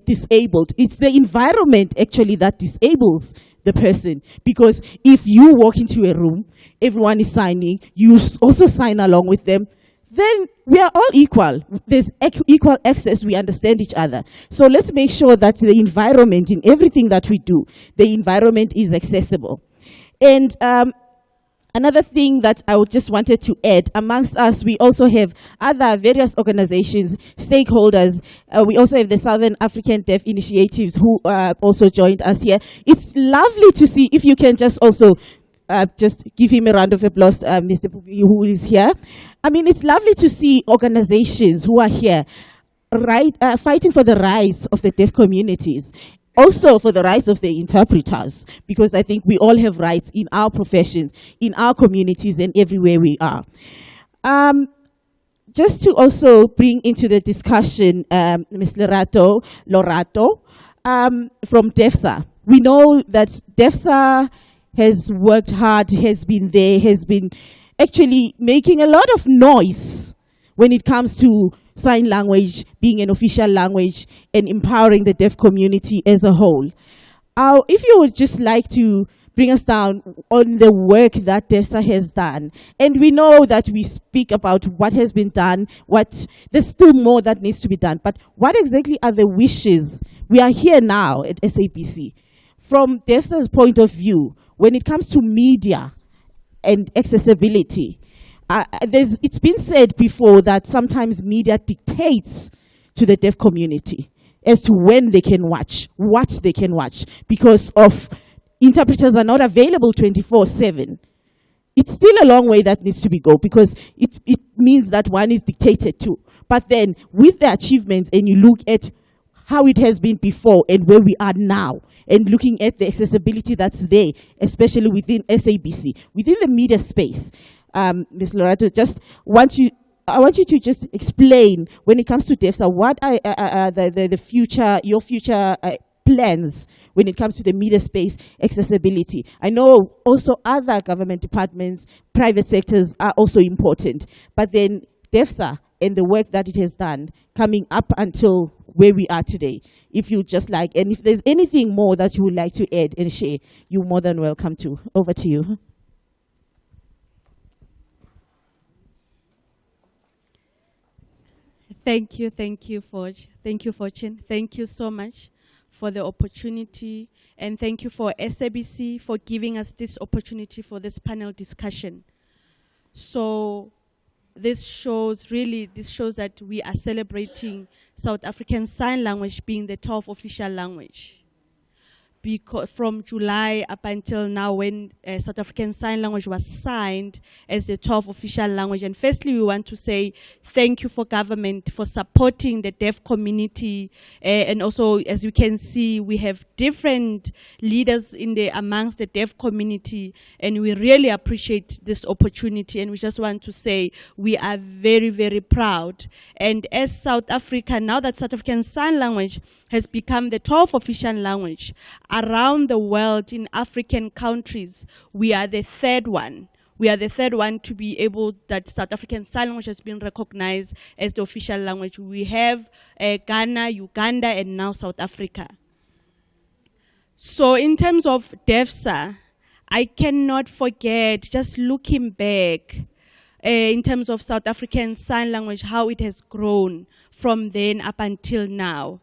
disabled. It's the environment actually that disables the person. Because if you walk into a room, everyone is signing, you also sign along with them, then we are all equal. There's equal access. We understand each other. So let's make sure that the environment in everything that we do, the environment is accessible. And another thing that I would just wanted to add, amongst us, we also have other various organizations, stakeholders. We also have the Southern African Deaf Initiatives who also joined us here. It's lovely to see, if you can just also just give him a round of applause, Mr. Pupi, who is here. I mean, it's lovely to see organizations who are here, fighting for the rights of the deaf communities, also for the rights of the interpreters, because I think we all have rights in our professions, in our communities, and everywhere we are. Just to also bring into the discussion, Ms. Lorato, from DEFSA. We know that DEFSA has worked hard, has been there, has been actually making a lot of noise when it comes to sign language being an official language and empowering the deaf community as a whole. If you would just like to bring us down on the work that DEFSA has done. And we know that we speak about what has been done, there's still more that needs to be done, but what exactly are the wishes? We are here now at SABC. From DEFSA's point of view, when it comes to media and accessibility, it's been said before that sometimes media dictates to the deaf community as to when they can watch, what they can watch, because of interpreters are not available 24/7. It's still a long way that needs to be go, because it means that one is dictated to. But then with the achievements, and you look at how it has been before and where we are now, and looking at the accessibility that's there, especially within SABC, within the media space. Ms. Lorato, I want you to just explain, when it comes to DEFSA, what are your future plans when it comes to the media space accessibility. I know also other government departments, private sectors are also important, but then DEFSA and the work that it has done coming up until where we are today. If you just like, and if there's anything more that you would like to add and share, you're more than welcome to. Over to you. Thank you, Fortune. Thank you so much for the opportunity, and thank you for SABC for giving us this opportunity for this panel discussion. So this shows that we are celebrating South African Sign Language being the 12th official language. Because from July up until now, when South African Sign Language was signed as the 12th official language. And firstly, we want to say thank you for government for supporting the deaf community. And also, as you can see, we have different leaders amongst the deaf community, and we really appreciate this opportunity. And we just want to say we are very, very proud. And as South Africa, now that South African Sign Language has become the 12th official language around the world in African countries, we are the third one. We are the third one to be able, that South African Sign Language has been recognized as the official language. We have Ghana, Uganda, and now South Africa. So in terms of DEFSA, I cannot forget, just looking back, in terms of South African Sign Language, how it has grown from then up until now.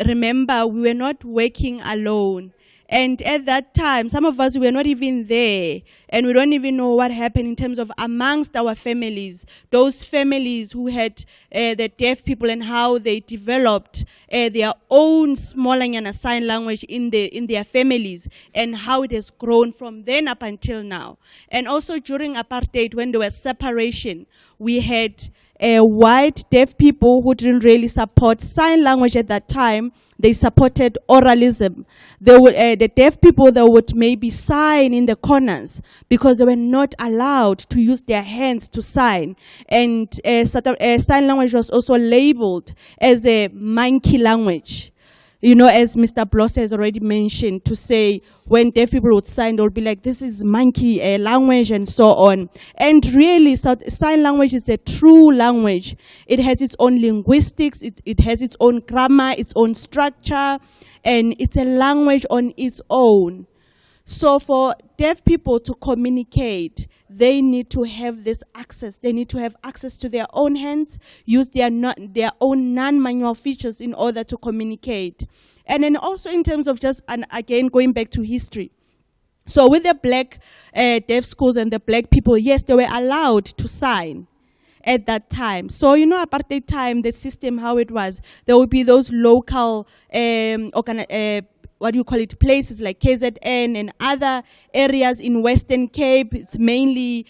Remember, we were not working alone. And at that time, some of us were not even there, and we don't even know what happened in terms of amongst our families, those families who had the deaf people, and how they developed their own Smallanyana sign language in their families, and how it has grown from then up until now. And also during apartheid, when there was separation, we had white deaf people who didn't really support sign language at that time. They supported oralism. The deaf people, they would maybe sign in the corners because they were not allowed to use their hands to sign. And sign language was also labeled as a monkey language. You know, as Mr. Bloss has already mentioned, to say when deaf people would sign, they'll be like, this is monkey language and so on. And really, sign language is a true language. It has its own linguistics, it has its own grammar, its own structure, and it's a language on its own. So for deaf people to communicate, they need to have this access. They need to have access to their own hands, use their own non-manual features in order to communicate. And then also in terms of just, and again, going back to history. So with the black deaf schools and the black people, yes, they were allowed to sign at that time. So, you know, apartheid time, the system, how it was, there would be those local places like KZN and other areas in Western Cape. It's mainly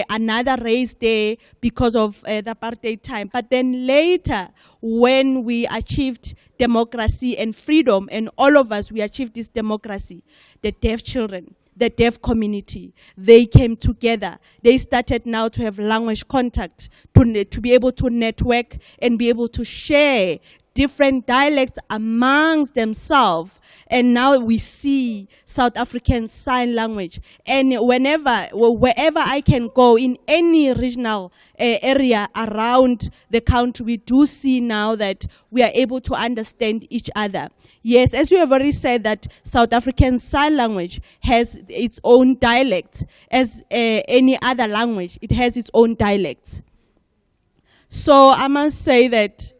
another race there because of the apartheid time. But then later, when we achieved democracy and freedom, and all of us, we achieved this democracy, the deaf children, the deaf community, they came together. They started now to have language contact, to be able to network and be able to share different dialects amongst themselves. And now we see South African Sign Language. And wherever I can go in any regional area around the country, we do see now that we are able to understand each other. Yes, as we have already said, that South African Sign Language has its own dialects. As any other language, it has its own dialects. So I must say that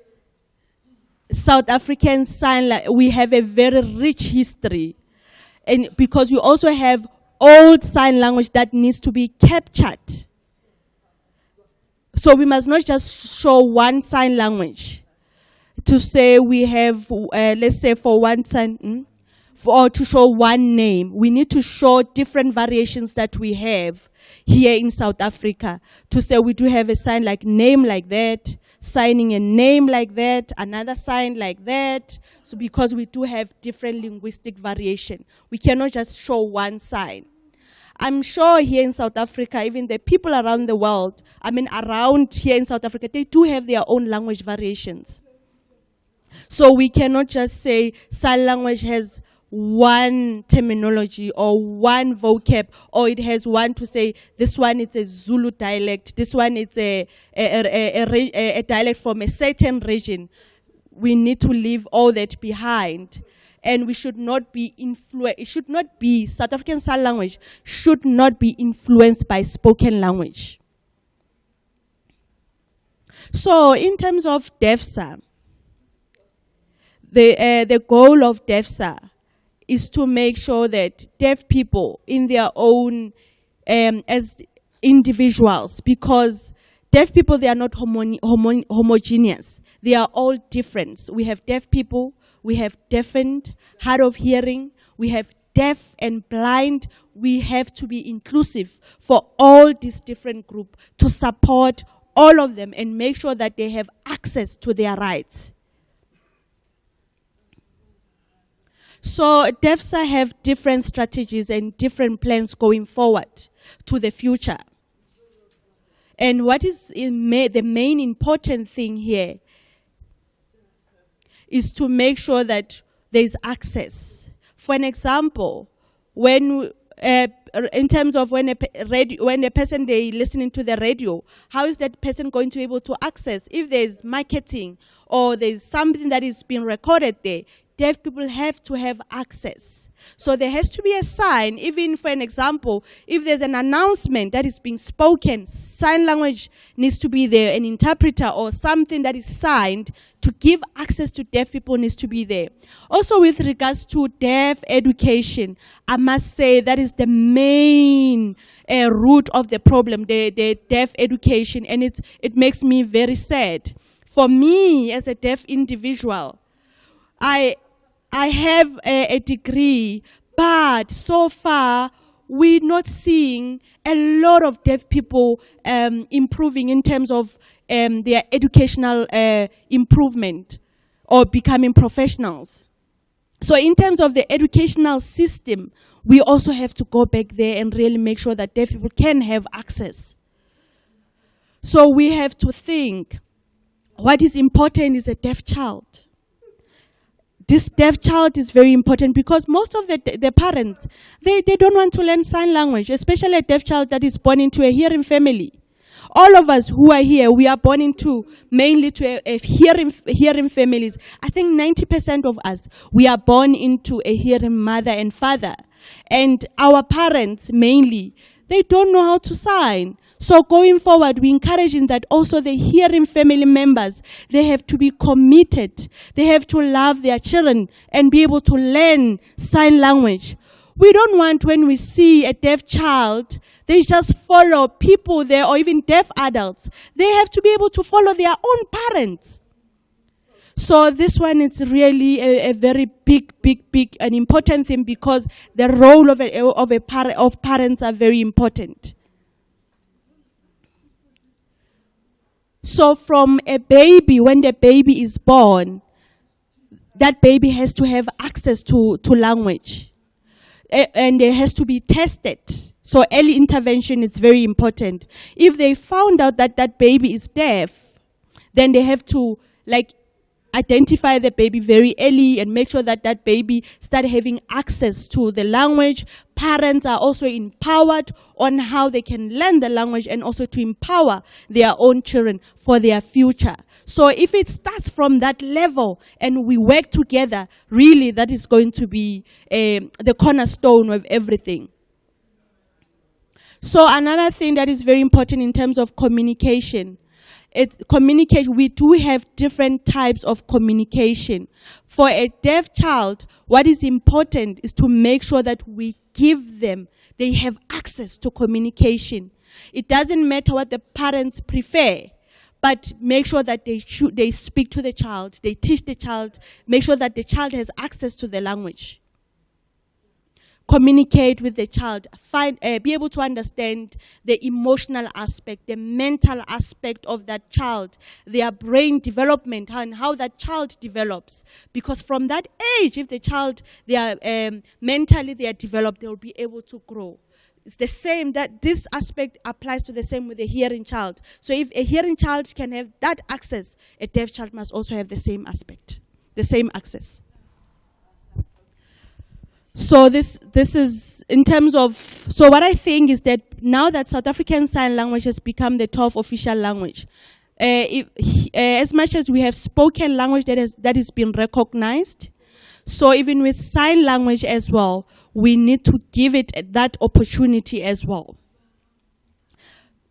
South African Sign Language, we have a very rich history, and because we also have old sign language that needs to be captured. So we must not just show one sign language to say we have, let's say for one sign, or to show one name. We need to show different variations that we have here in South Africa, to say we do have a sign like name like that, signing a name like that, another sign like that. So because we do have different linguistic variation, we cannot just show one sign. I'm sure here in South Africa, even the people around the world, around here in South Africa, they do have their own language variations. So we cannot just say sign language has one terminology or one vocab, or it has one to say this one is a Zulu dialect, this one is a dialect from a certain region. We need to leave all that behind, and we should not be South African Sign Language should not be influenced by spoken language. So in terms of DEFSA, the goal of DEFSA is to make sure that deaf people in their own, as individuals, because deaf people, they are not homogeneous. They are all different. We have deaf people, we have deafened, hard of hearing, we have deaf and blind. We have to be inclusive for all these different groups to support all of them and make sure that they have access to their rights. So DEFSA have different strategies and different plans going forward to the future. And what is the main important thing here is to make sure that there is access. For an example, when in terms of when a person they listening to the radio, how is that person going to be able to access? If there's marketing or there's something that is being recorded there, deaf people have to have access. So there has to be a sign, even for an example, if there's an announcement that is being spoken, sign language needs to be there, an interpreter or something that is signed to give access to deaf people needs to be there. Also with regards to deaf education, I must say that is the main root of the problem, the deaf education, and it makes me very sad. For me, as a deaf individual, I have a degree, but so far we're not seeing a lot of deaf people improving in terms of their educational improvement or becoming professionals. So in terms of the educational system, we also have to go back there and really make sure that deaf people can have access. So we have to think, what is important is a deaf child. This deaf child is very important because most of the parents, they don't want to learn sign language, especially a deaf child that is born into a hearing family. All of us who are here, we are born into mainly to a hearing families. I think 90% of us, we are born into a hearing mother and father. And our parents mainly, they don't know how to sign. So going forward, we're encouraging that also the hearing family members, they have to be committed. They have to love their children and be able to learn sign language. We don't want when we see a deaf child, they just follow people there or even deaf adults. They have to be able to follow their own parents. So this one is really a very big and important thing because the role of parents are very important. So from a baby, when the baby is born, that baby has to have access to language. And it has to be tested. So early intervention is very important. If they found out that that baby is deaf, then they have to identify the baby very early and make sure that that baby start having access to the language. Parents are also empowered on how they can learn the language and also to empower their own children for their future. So if it starts from that level and we work together, really that is going to be the cornerstone of everything. So another thing that is very important in terms of communication, we do have different types of communication. For a deaf child, what is important is to make sure that we give them, they have access to communication. It doesn't matter what the parents prefer, but make sure that they speak to the child, they teach the child, make sure that the child has access to the language. Communicate with the child, be able to understand the emotional aspect, the mental aspect of that child, their brain development and how that child develops. Because from that age, if the child, mentally they are developed, they will be able to grow. It's the same, that this aspect applies to the same with a hearing child. So if a hearing child can have that access, a deaf child must also have the same aspect, the same access. So this is in terms of, so what I think is that now that South African Sign Language has become the 12th official language, as much as we have spoken language that is been recognized, so even with sign language as well, we need to give it that opportunity as well.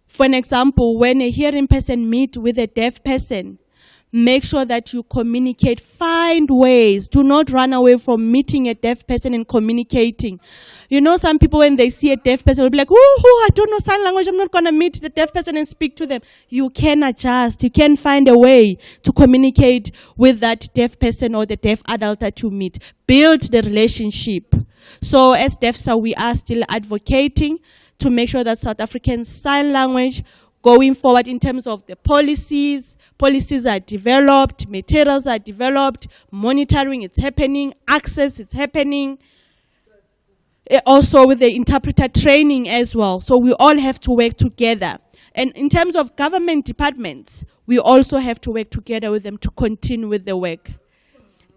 For an example, when a hearing person meets with a deaf person, Make sure that you communicate. Find ways. Do not run away from meeting a deaf person and communicating. You know, some people, when they see a deaf person, will be like, I don't know sign language. I'm not going to meet the deaf person and speak to them. You can adjust. You can find a way to communicate with that deaf person or the deaf adult that you meet. Build the relationship. So as DEFSA, we are still advocating to make sure that South African Sign Language going forward in terms of the policies are developed, materials are developed, monitoring is happening, access is happening. Also with the interpreter training as well. So we all have to work together. And in terms of government departments, we also have to work together with them to continue with the work.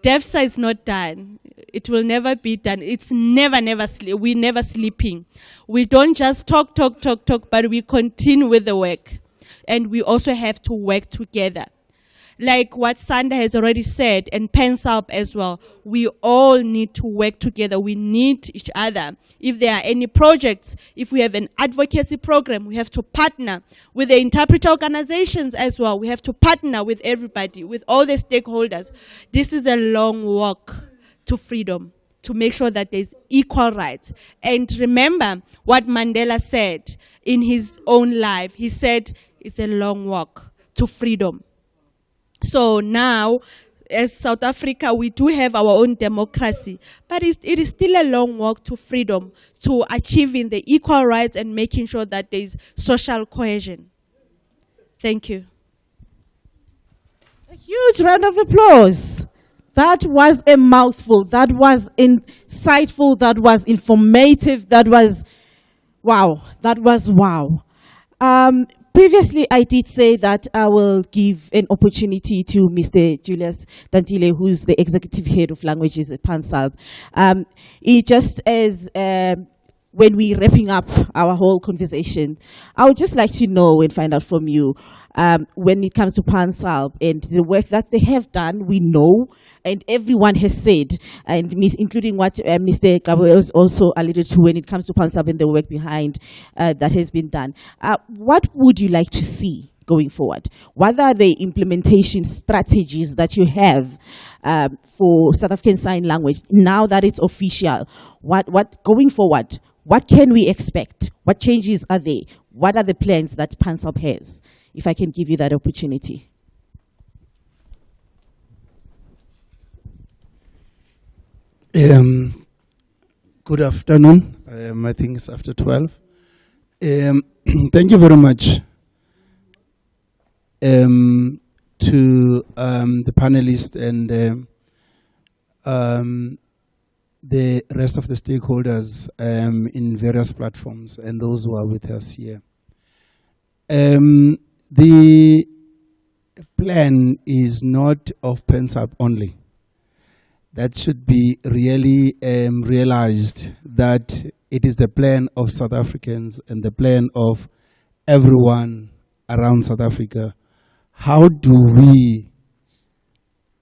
DEFSA is not done. It will never be done. It's never we're never sleeping. We don't just talk, but we continue with the work. And we also have to work together. Like what Sanda has already said, and PanSALB as well, we all need to work together. We need each other. If there are any projects, if we have an advocacy program, we have to partner with the interpreter organizations as well. We have to partner with everybody, with all the stakeholders. This is a long walk to freedom, to make sure that there's equal rights. And remember what Mandela said in his own life. He said, it's a long walk to freedom. So now, as South Africa, we do have our own democracy, but it is still a long walk to freedom, to achieving the equal rights and making sure that there is social cohesion. Thank you. A huge round of applause. That was a mouthful. That was insightful. That was informative. That was wow. That was wow. Previously, I did say that I will give an opportunity to Mr. Julius Dantile, who's the executive head of languages at PanSALB. He just as when we're wrapping up our whole conversation, I would just like to know and find out from you, when it comes to PanSALB and the work that they have done, we know, and everyone has said, and including what Mr. Gabriel also alluded to when it comes to PanSALB and the work behind that has been done. What would you like to see going forward? What are the implementation strategies that you have for South African Sign Language now that it's official? What going forward? What can we expect? What changes are there? What are the plans that PanSALB has? If I can give you that opportunity. Good afternoon. I think it's after 12. Thank you very much to the panelists and the rest of the stakeholders in various platforms and those who are with us here. The plan is not of PanSALB only. That should be really realized that it is the plan of South Africans and the plan of everyone around South Africa. How do we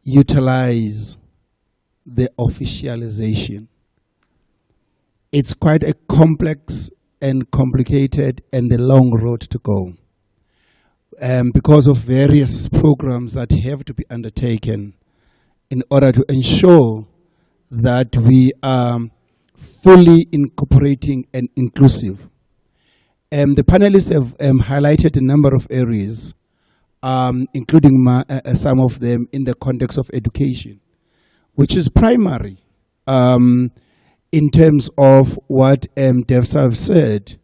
utilize the officialization? It's quite a complex and complicated and a long road to go. Because of various programs that have to be undertaken in order to ensure that we are fully incorporating and inclusive. The panelists have highlighted a number of areas, including some of them in the context of education, which is primary in terms of what DEFSA have said.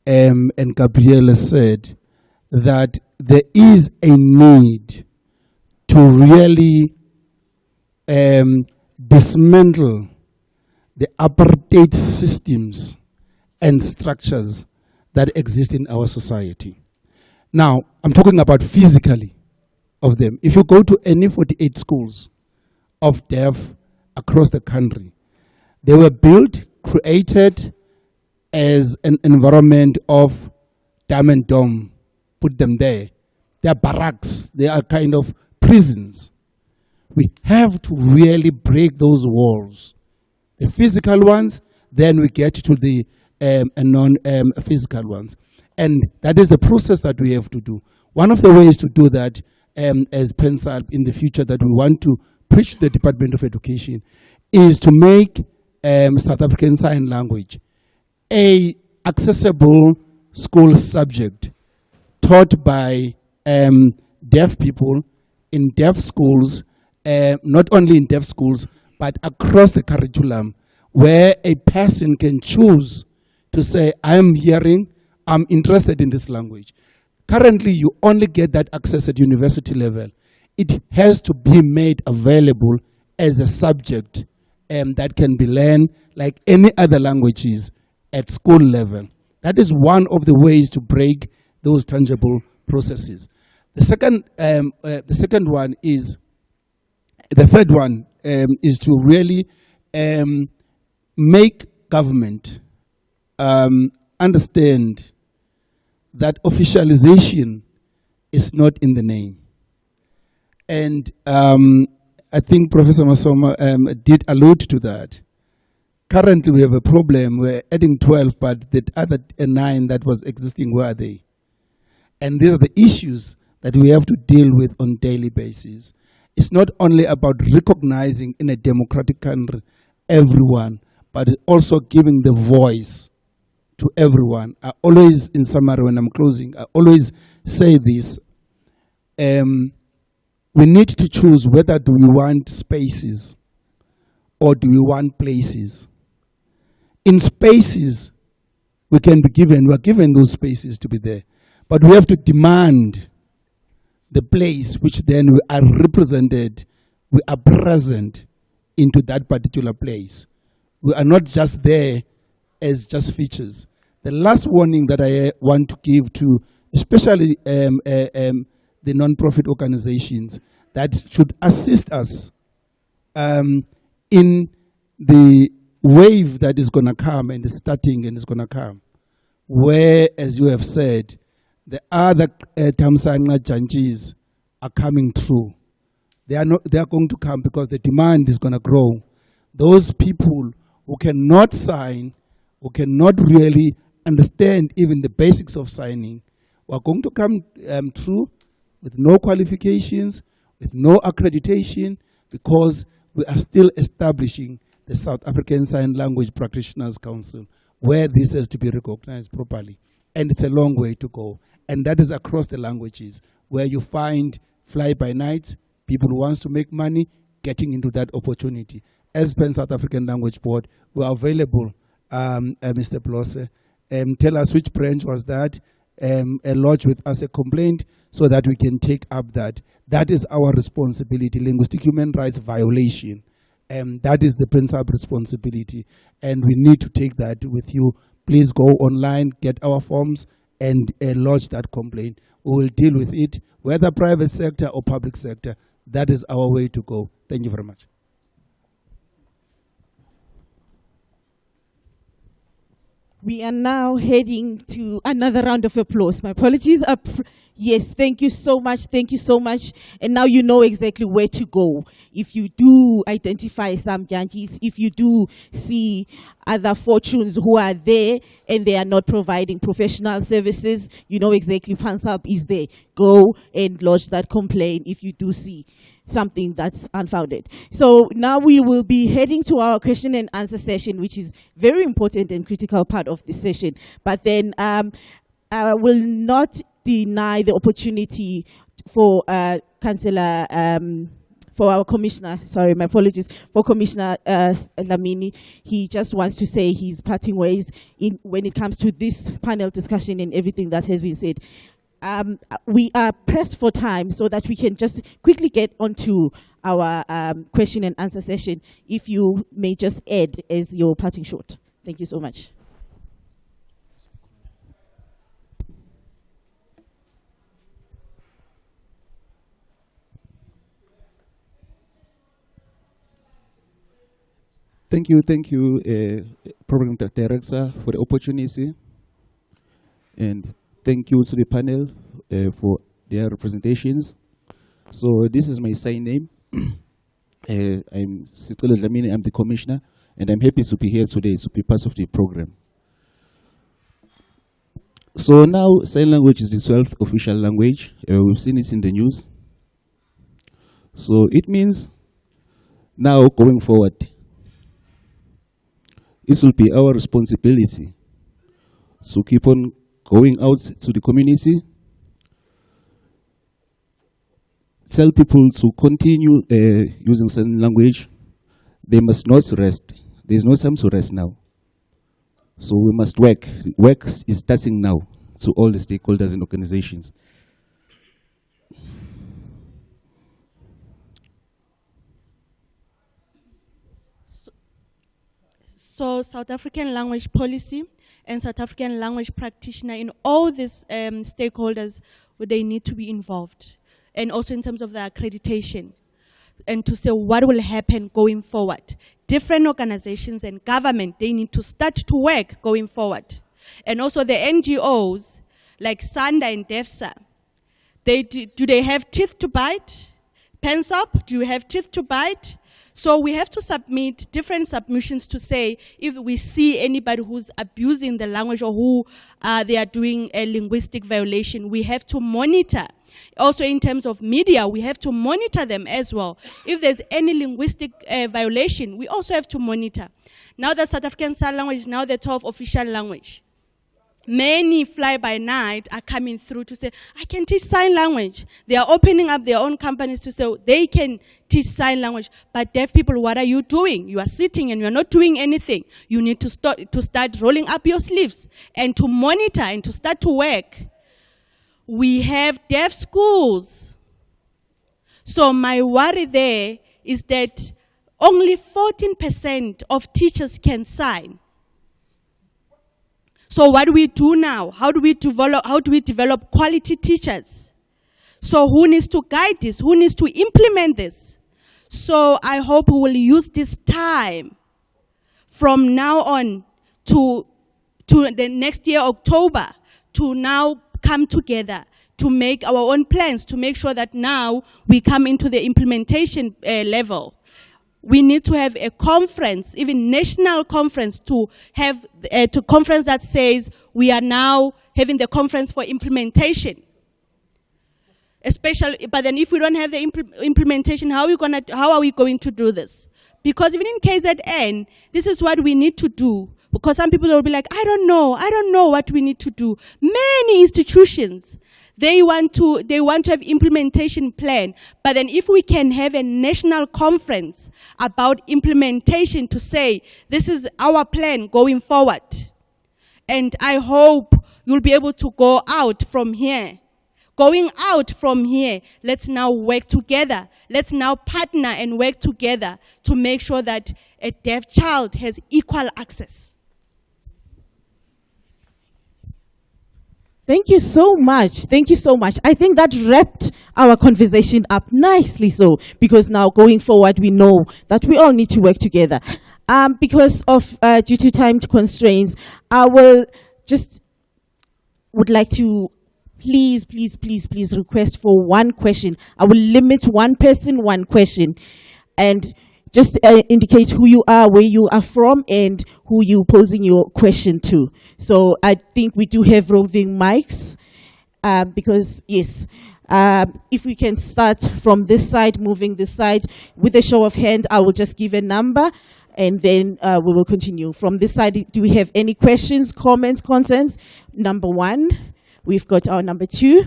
And Gabriela said that there is a need to really dismantle the apartheid systems and structures that exist in our society. Now, I'm talking about physically of them. If you go to any 48 schools of deaf across the country, they were built, created, as an environment of dumb and dumb, put them there. They are barracks, they are kind of prisons. We have to really break those walls. The physical ones, then we get to the non-physical ones. And that is the process that we have to do. One of the ways to do that as PanSALB in the future that we want to preach to the Department of Education is to make South African Sign Language a accessible school subject taught by deaf people in deaf schools, not only in deaf schools, but across the curriculum, where a person can choose to say, I'm hearing, I'm interested in this language. Currently, you only get that access at university level. It has to be made available as a subject that can be learned like any other languages at school level. That is one of the ways to break those tangible processes. The third one is to really make government understand that officialization is not in the name. And I think Professor Masoma did allude to that. Currently, we have a problem. We're adding 12, but the other 9 that was existing, where are they? And these are the issues that we have to deal with on a daily basis. It's not only about recognizing in a democratic country everyone, but also giving the voice to everyone. I always, in summary, when I'm closing, I always say this. We need to choose whether do we want spaces or do we want places. In spaces, we're given those spaces to be there. But we have to demand the place which then we are represented, we are present into that particular place. We are not just there as just features. The last warning that I want to give to especially the non-profit organizations that should assist us in the wave that is going to come and is starting and is going to come, where, as you have said, the other Tamsanga Janjis are coming through. They are going to come because the demand is going to grow. Those people who cannot sign, who cannot really understand even the basics of signing, are going to come through with no qualifications, with no accreditation, because we are still establishing the South African Sign Language Practitioners Council, where this has to be recognized properly. And it's a long way to go. And that is across the languages, where you find fly-by-nights, people who want to make money, getting into that opportunity. As Pan South African Language Board, we are available, Mr. Blosse. Tell us which branch was that, lodge with us a complaint so that we can take up that. That is our responsibility, linguistic human rights violation. That is the PanSALB responsibility, and we need to take that with you. Please go online, get our forms, and lodge that complaint. We will deal with it, whether private sector or public sector. That is our way to go. Thank you very much. We are now heading to another round of applause. My apologies. Yes, thank you so much. Thank you so much. And now you know exactly where to go. If you do identify some Janjis, if you do see other fortunes who are there and they are not providing professional services, you know exactly PanSALB is there. Go and lodge that complaint if you do see something that's unfounded. So now we will be heading to our question and answer session, which is very important and critical part of this session. But then I will not deny the opportunity for Councillor, for our Commissioner, sorry, my apologies, for Commissioner Lamini. He just wants to say his parting ways when it comes to this panel discussion and everything that has been said. We are pressed for time so that we can just quickly get onto our question and answer session. If you may just add as your parting shot. Thank you so much. Thank you, Program Director, for the opportunity. And thank you to the panel for their representations. So this is my sign name. I'm Sicelo Dlamini, I'm the Commissioner, and I'm happy to be here today to be part of the program. So now sign language is the 12th official language. We've seen it in the news. So it means now going forward, it will be our responsibility to keep on going out to the community, tell people to continue using sign language. They must not rest. There's no time to rest now. So we must work. Work is starting now to all the stakeholders and organizations. So South African language policy and South African language practitioner in all these stakeholders, they need to be involved. And also in terms of the accreditation. And to say what will happen going forward. Different organizations and government, they need to start to work going forward. And also the NGOs, like SANDA and DEFSA, do they have teeth to bite? PanSALB, do you have teeth to bite? So we have to submit different submissions to say if we see anybody who's abusing the language or who they are doing a linguistic violation, we have to monitor. Also in terms of media, we have to monitor them as well. If there's any linguistic violation, we also have to monitor. Now the South African Sign Language is now the 12th official language. Many fly-by-night are coming through to say, I can teach sign language. They are opening up their own companies to say they can teach sign language. But deaf people, what are you doing? You are sitting and you are not doing anything. You need to start rolling up your sleeves and to monitor and to start to work. We have deaf schools. So my worry there is that only 14% of teachers can sign. So what do we do now? How do we develop quality teachers? So who needs to guide this? Who needs to implement this? So I hope we will use this time from now on to the next year, October, to now come together to make our own plans, to make sure that now we come into the implementation level. We need to have a conference, even national conference, to have a conference that says we are now having the conference for implementation. Especially, but then if we don't have the implementation, how are we going to do this? Because even in KZN, this is what we need to do. Because some people will be like, I don't know what we need to do. Many institutions, they want to have implementation plan. But then if we can have a national conference about implementation to say, this is our plan going forward. And I hope you'll be able to go out from here. Going out from here, let's now work together. Let's now partner and work together to make sure that a deaf child has equal access. Thank you so much. Thank you so much. I think that wrapped our conversation up nicely so, because now going forward, we know that we all need to work together. Because of, due to time constraints, I would like to please request for one question. I will limit one person, one question. And just indicate who you are, where you are from, and who you're posing your question to. So I think we do have roving mics, because, yes, if we can start from this side, moving this side, with a show of hand, I will just give a number, and then we will continue. From this side, do we have any questions, comments, concerns? Number 1. We've got our number 2.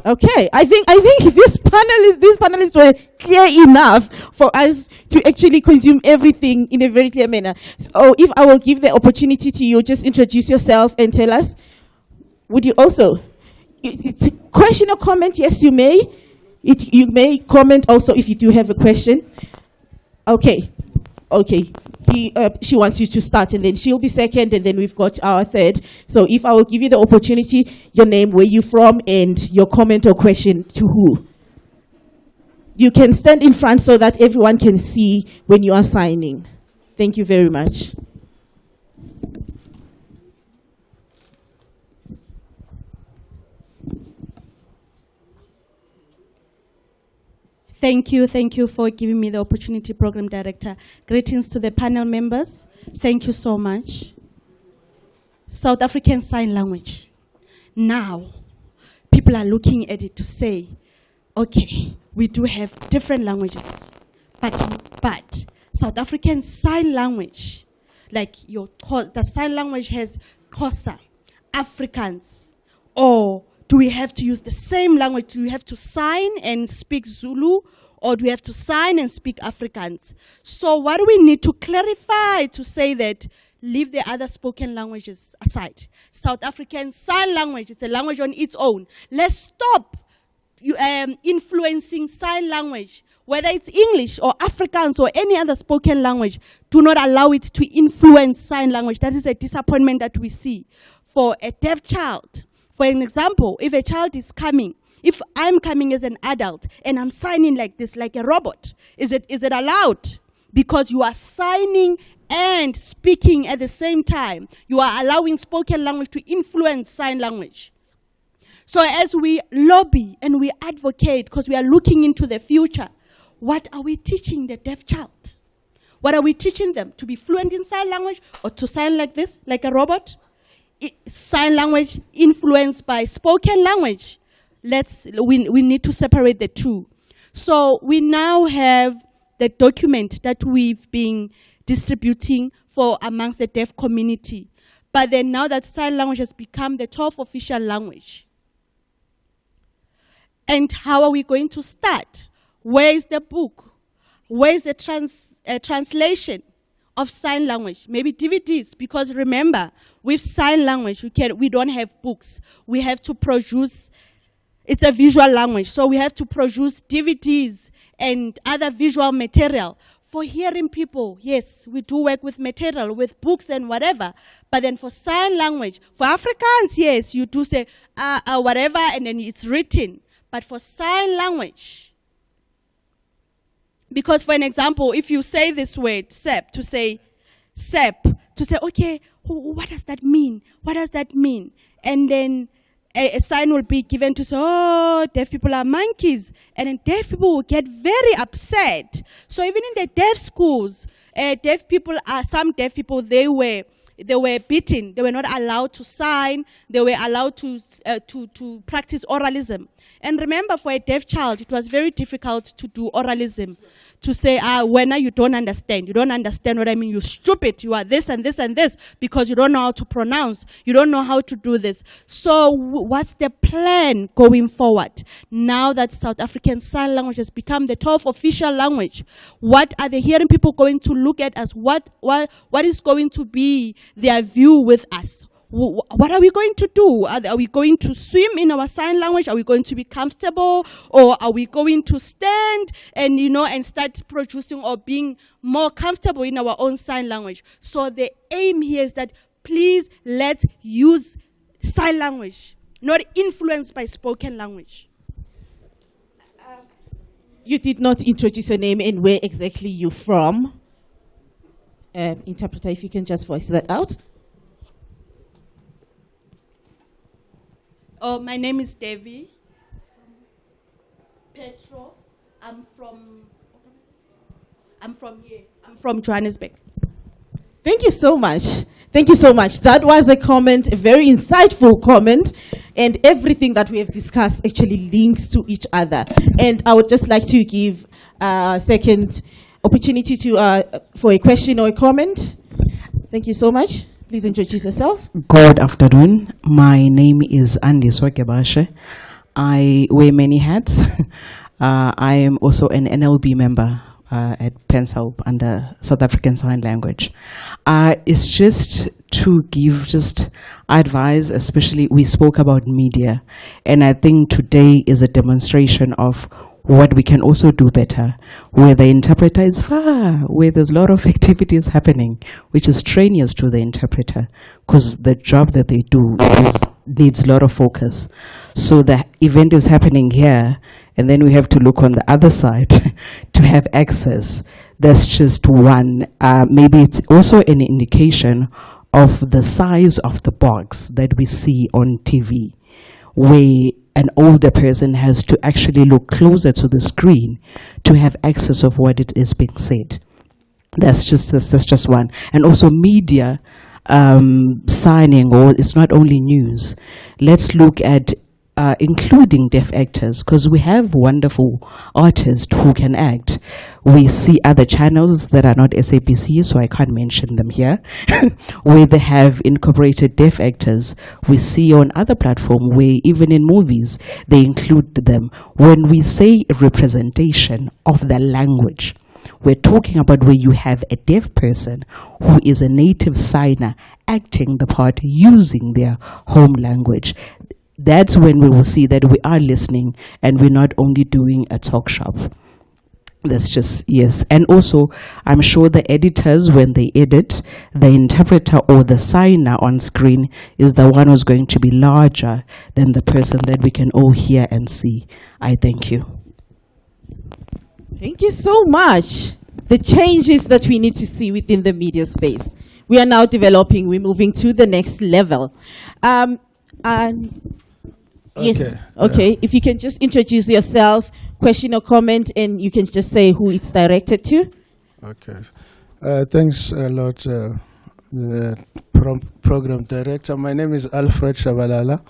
Okay, I think these panelists were clear enough for us to actually consume everything in a very clear manner. So if I will give the opportunity to you, just introduce yourself and tell us. Would you also? It's a question or comment? Yes, you may. You may comment also if you do have a question. Okay. She wants you to start, and then she'll be second, and then we've got our third. So if I will give you the opportunity, your name, where you're from, and your comment or question to who. You can stand in front so that everyone can see when you are signing. Thank you very much. Thank you for giving me the opportunity, Program Director. Greetings to the panel members. Thank you so much. South African Sign Language. Now, people are looking at it to say, okay, we do have different languages, but South African Sign Language, like the sign language has Xhosa, Afrikaans, or do we have to use the same language? Do we have to sign and speak Zulu, or do we have to sign and speak Afrikaans? So what do we need to clarify to say that leave the other spoken languages aside? South African Sign Language is a language on its own. Let's stop influencing sign language, whether it's English or Afrikaans or any other spoken language. Do not allow it to influence sign language. That is a disappointment that we see. For a deaf child, for an example, if a child is coming, if I'm coming as an adult and I'm signing like this, like a robot, is it allowed? Because you are signing and speaking at the same time. You are allowing spoken language to influence sign language. So as we lobby and we advocate, because we are looking into the future, what are we teaching the deaf child? What are we teaching them? To be fluent in sign language or to sign like this, like a robot? Sign language influenced by spoken language. We need to separate the two. So we now have the document that we've been distributing for amongst the deaf community. But then now that sign language has become the 12th official language. And how are we going to start? Where is the book? Where is the translation of sign language? Maybe DVDs, because remember, with sign language, we don't have books. We have to produce, it's a visual language, so we have to produce DVDs and other visual material. For hearing people, yes, we do work with material, with books and whatever. But then for sign language, for Afrikaans, yes, you do say whatever, and then it's written. But for sign language, because for an example, if you say this word, SEP, to say, okay, what does that mean? What does that mean? And then a sign will be given to say, oh, deaf people are monkeys. And then deaf people will get very upset. So even in the deaf schools, some deaf people, they were beaten. They were not allowed to sign. They were allowed to practice oralism. And remember, for a deaf child, it was very difficult to do oralism. To say, when you don't understand. You don't understand what I mean. You're stupid. You are this and this and this because you don't know how to pronounce. You don't know how to do this. So what's the plan going forward? Now that South African Sign Language has become the 12th official language, what are the hearing people going to look at as? What is going to be their view with us? What are we going to do? Are we going to swim in our sign language? Are we going to be comfortable? Or are we going to stand and start producing or being more comfortable in our own sign language? So the aim here is that please let's use sign language, not influenced by spoken language. You did not introduce your name and where exactly you're from. Interpreter, if you can just voice that out. Oh, my name is Devi Petro. I'm from Johannesburg. Thank you so much. Thank you so much. That was a comment, a very insightful comment, and everything that we have discussed actually links to each other. And I would just like to give a second opportunity for a question or a comment. Thank you so much. Please introduce yourself. Good afternoon. My name is Andy Swakebashe. I wear many hats. I am also an NLB member at PanSALB under South African Sign Language. It's just to give advice, especially we spoke about media, and I think today is a demonstration of what we can also do better, where the interpreter is far, where there's a lot of activities happening, which is strenuous to the interpreter, because the job that they do needs a lot of focus. So the event is happening here, and then we have to look on the other side to have access. That's just one. Maybe it's also an indication of the size of the box that we see on TV, where an older person has to actually look closer to the screen to have access of what it is being said. That's just one. And also media, signing, or it's not only news. Let's look at including deaf actors, because we have wonderful artists who can act. We see other channels that are not SABC, so I can't mention them here, where they have incorporated deaf actors. We see on other platforms where even in movies they include them. When we say representation of the language, we're talking about where you have a deaf person who is a native signer acting the part using their home language. That's when we will see that we are listening and we're not only doing a talk shop. That's just, yes. And also, I'm sure the editors, when they edit, the interpreter or the signer on screen is the one who's going to be larger than the person that we can all hear and see. I thank you. Thank you so much. The changes that we need to see within the media space. We are now developing, we're moving to the next level. Yes, okay. If you can just introduce yourself, question or comment, and you can just say who it's directed to. Okay. Thanks a lot, the program director. My name is Alfred Shabalala.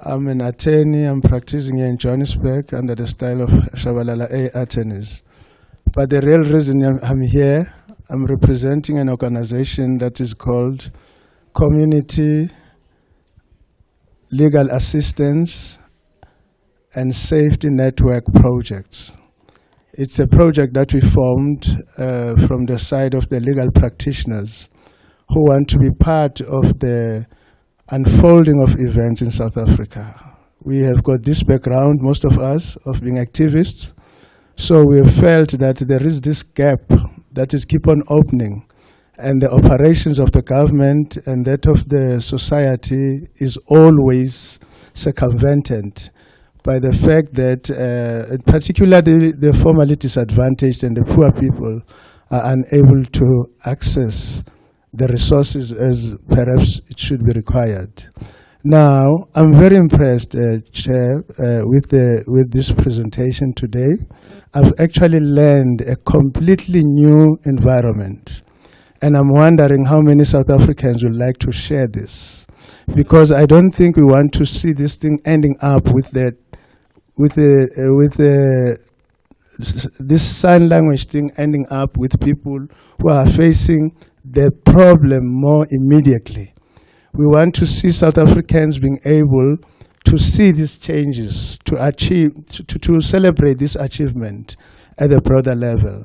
I'm an attorney. I'm practicing here in Johannesburg under the style of Shabalala A attorneys. But the real reason I'm here, I'm representing an organization that is called Community Legal Assistance and Safety Network Projects. It's a project that we formed from the side of the legal practitioners who want to be part of the unfolding of events in South Africa. We have got this background, most of us, of being activists. So we have felt that there is this gap that is keep on opening, and the operations of the government and that of the society is always circumvented by the fact that particularly the formerly disadvantaged and the poor people are unable to access the resources as perhaps it should be required. Now, I'm very impressed, Chair, with this presentation today. I've actually learned a completely new environment. And I'm wondering how many South Africans would like to share this, because I don't think we want to see this thing ending up with this sign language thing ending up with people who are facing the problem more immediately. We want to see South Africans being able to see these changes, to achieve, to celebrate this achievement at a broader level.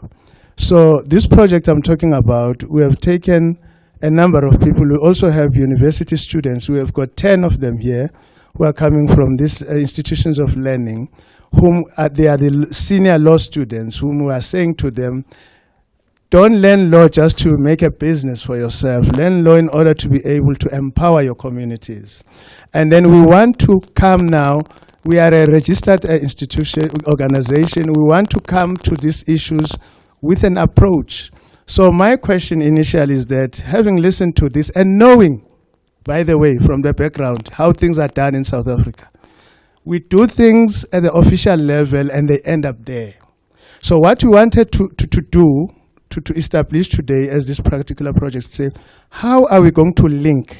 So this project I'm talking about, we have taken a number of people. We also have university students. We have got 10 of them here who are coming from these institutions of learning, whom they are the senior law students, whom we are saying to them, don't learn law just to make a business for yourself. Learn law in order to be able to empower your communities. And then we want to come now. We are a registered organization. We want to come to these issues with an approach. So my question initially is that, having listened to this and knowing, by the way, from the background, how things are done in South Africa, we do things at the official level and they end up there. So what we wanted to establish today as this particular project say, how are we going to link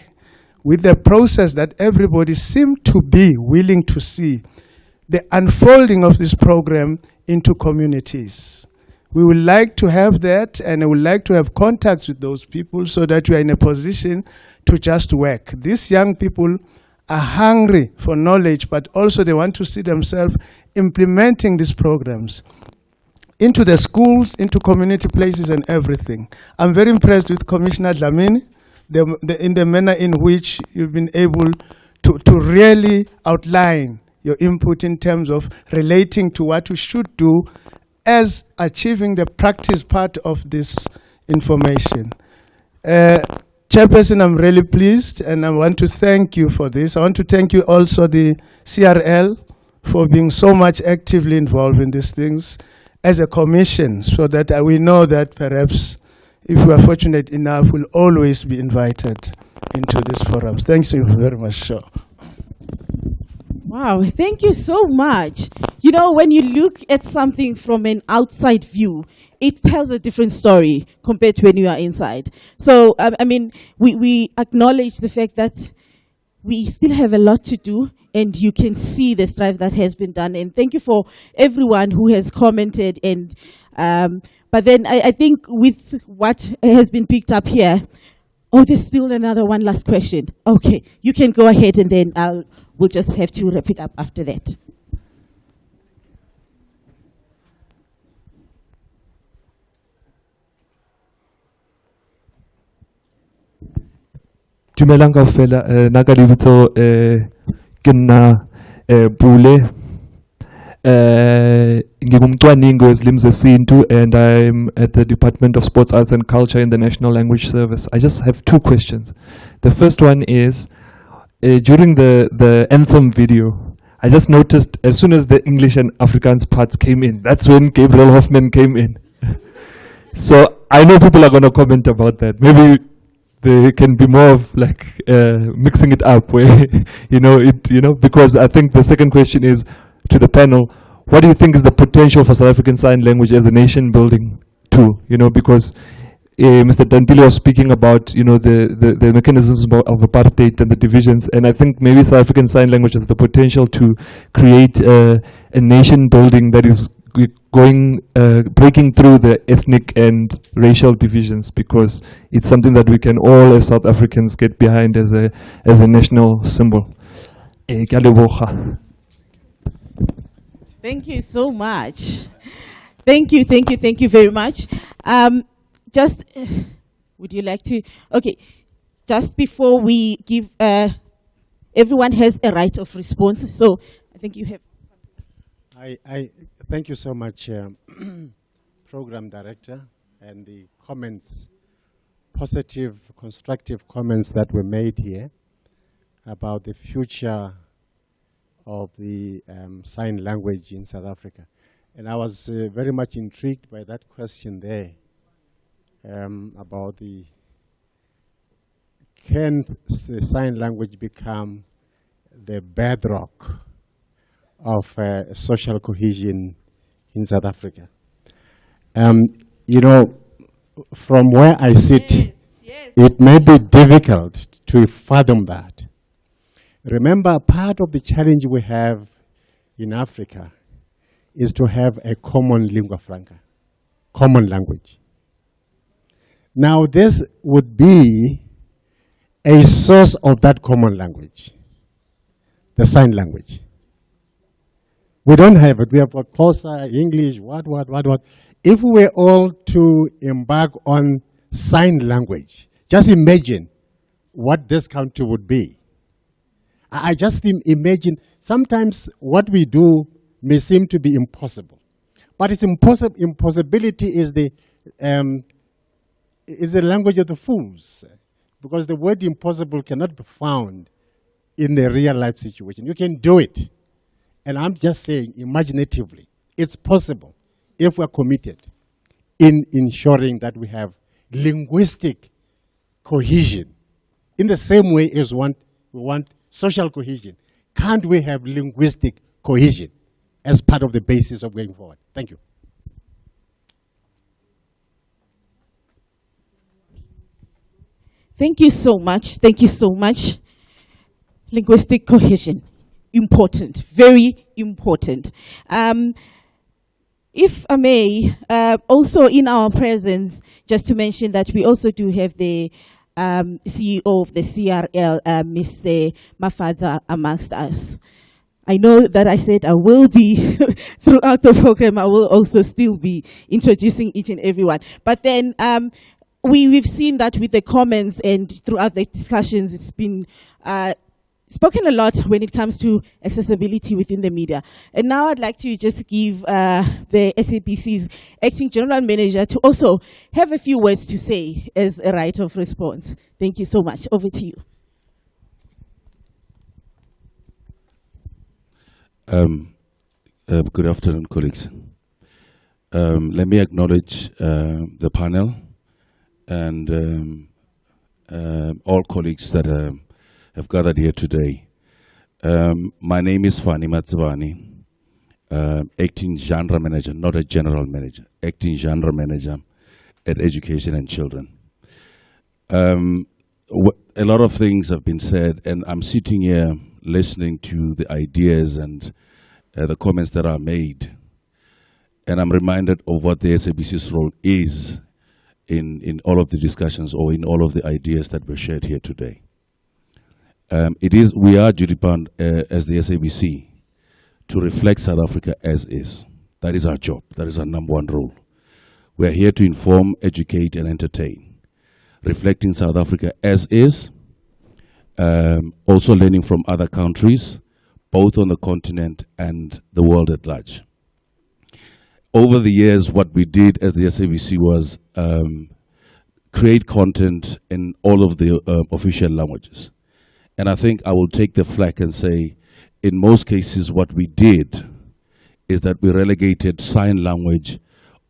with the process that everybody seemed to be willing to see, the unfolding of this program into communities. We would like to have that, and I would like to have contacts with those people so that we are in a position to just work. These young people are hungry for knowledge, but also they want to see themselves implementing these programs into the schools, into community places and everything. I'm very impressed with Commissioner Dlamini, in the manner in which you've been able to really outline your input in terms of relating to what we should do as achieving the practice part of this information. Chairperson, I'm really pleased, and I want to thank you for this. I want to thank you also the CRL for being so much actively involved in these things as a commission, so that we know that perhaps if we are fortunate enough, we'll always be invited into these forums. Thanks you very much, sure. Wow, thank you so much. You know, when you look at something from an outside view, it tells a different story compared to when you are inside. So, I mean, we acknowledge the fact that we still have a lot to do, and you can see the strive that has been done. And thank you for everyone who has commented. And but then I think with what has been picked up here, oh, there's still one last question. Okay, you can go ahead, and then we'll just have to wrap it up after that. Dumelang kaofela, naka lebitso ke nna Pule. Ngingumcwaningi wezilimi zesintu, and I'm at the Department of Sports, Arts and Culture in the National Language Service. I just have two questions. The first one is, during the anthem video, I just noticed as soon as the English and Afrikaans parts came in, that's when Gabriel Hoffman came in. So I know people are going to comment about that. Maybe there can be more of like mixing it up, where because I think the second question is to the panel: what do you think is the potential for South African Sign Language as a nation building tool? Because Mr. Dantile was speaking about the mechanisms of apartheid and the divisions, and I think maybe South African Sign Language has the potential to create a nation building that is breaking through the ethnic and racial divisions, because it's something that we can all as South Africans get behind as a national symbol. Thank you so much. Thank you very much. Would you like to? Okay, just before we give, everyone has a right of response. So I think you have. I thank you so much, Program Director, and the comments, positive, constructive comments that were made here about the future of the sign language in South Africa. And I was very much intrigued by that question there about can the sign language become the bedrock of social cohesion in South Africa? From where I sit, it may be difficult to fathom that. Remember, part of the challenge we have in Africa is to have a common lingua franca, common language. Now, this would be a source of that common language, the sign language. We don't have it. We have got Xhosa, English, what. If we were all to embark on sign language, just imagine what this country would be. I just imagine sometimes what we do may seem to be impossible, but it's impossible. Impossibility is the language of the fools, because the word impossible cannot be found in the real life situation. You can do it, and I'm just saying imaginatively, it's possible if we're committed in ensuring that we have linguistic cohesion in the same way as we want social cohesion. Can't we have linguistic cohesion as part of the basis of going forward? Thank you. Thank you so much. Thank you so much. Linguistic cohesion, important, very important. If I may, also in our presence, just to mention that we also do have the CEO of the CRL, Mr. Mafadza, amongst us. I know that I said I will be, throughout the program, I will also still be introducing each and everyone. But then we've seen that with the comments and throughout the discussions, it's been spoken a lot when it comes to accessibility within the media. And now I'd like to just give the SABC's Acting General Manager to also have a few words to say as a right of response. Thank you so much. Over to you. Good afternoon, colleagues. Let me acknowledge the panel and all colleagues that have gathered here today. My name is Fani Matsvani, acting genre manager, not a general manager, acting genre manager at Education and Children. A lot of things have been said, and I'm sitting here listening to the ideas and the comments that are made, and I'm reminded of what the SABC's role is in all of the discussions or in all of the ideas that were shared here today. We are duty bound as the SABC to reflect South Africa as is. That is our job. That is our number one role. We are here to inform, educate, and entertain, reflecting South Africa as is, also learning from other countries, both on the continent and the world at large. Over the years, what we did as the SABC was create content in all of the official languages. And I think I will take the flak and say, in most cases, what we did is that we relegated sign language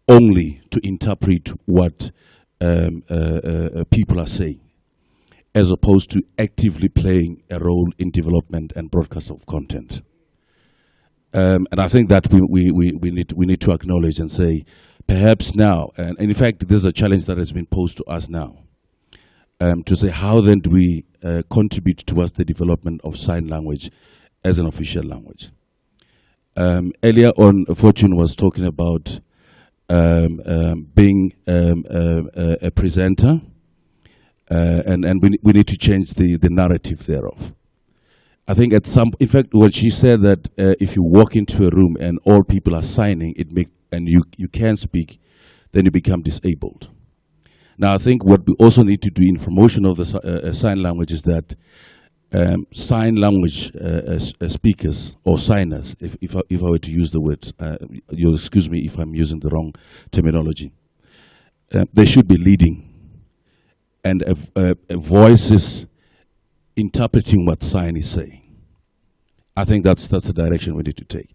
only to interpret what people are saying, as opposed to actively playing a role in development and broadcast of content. And I think that we need to acknowledge and say, perhaps now, and in fact, this is a challenge that has been posed to us now, to say how then do we contribute towards the development of sign language as an official language. Earlier on, Fortune was talking about being a presenter, and we need to change the narrative thereof. I think in fact, when she said that if you walk into a room and all people are signing, and you can't speak, then you become disabled. Now, I think what we also need to do in promotion of the sign language is that sign language speakers or signers, if I were to use the words, you'll excuse me if I'm using the wrong terminology, they should be leading, and a voice is interpreting what sign is saying. I think that's the direction we need to take.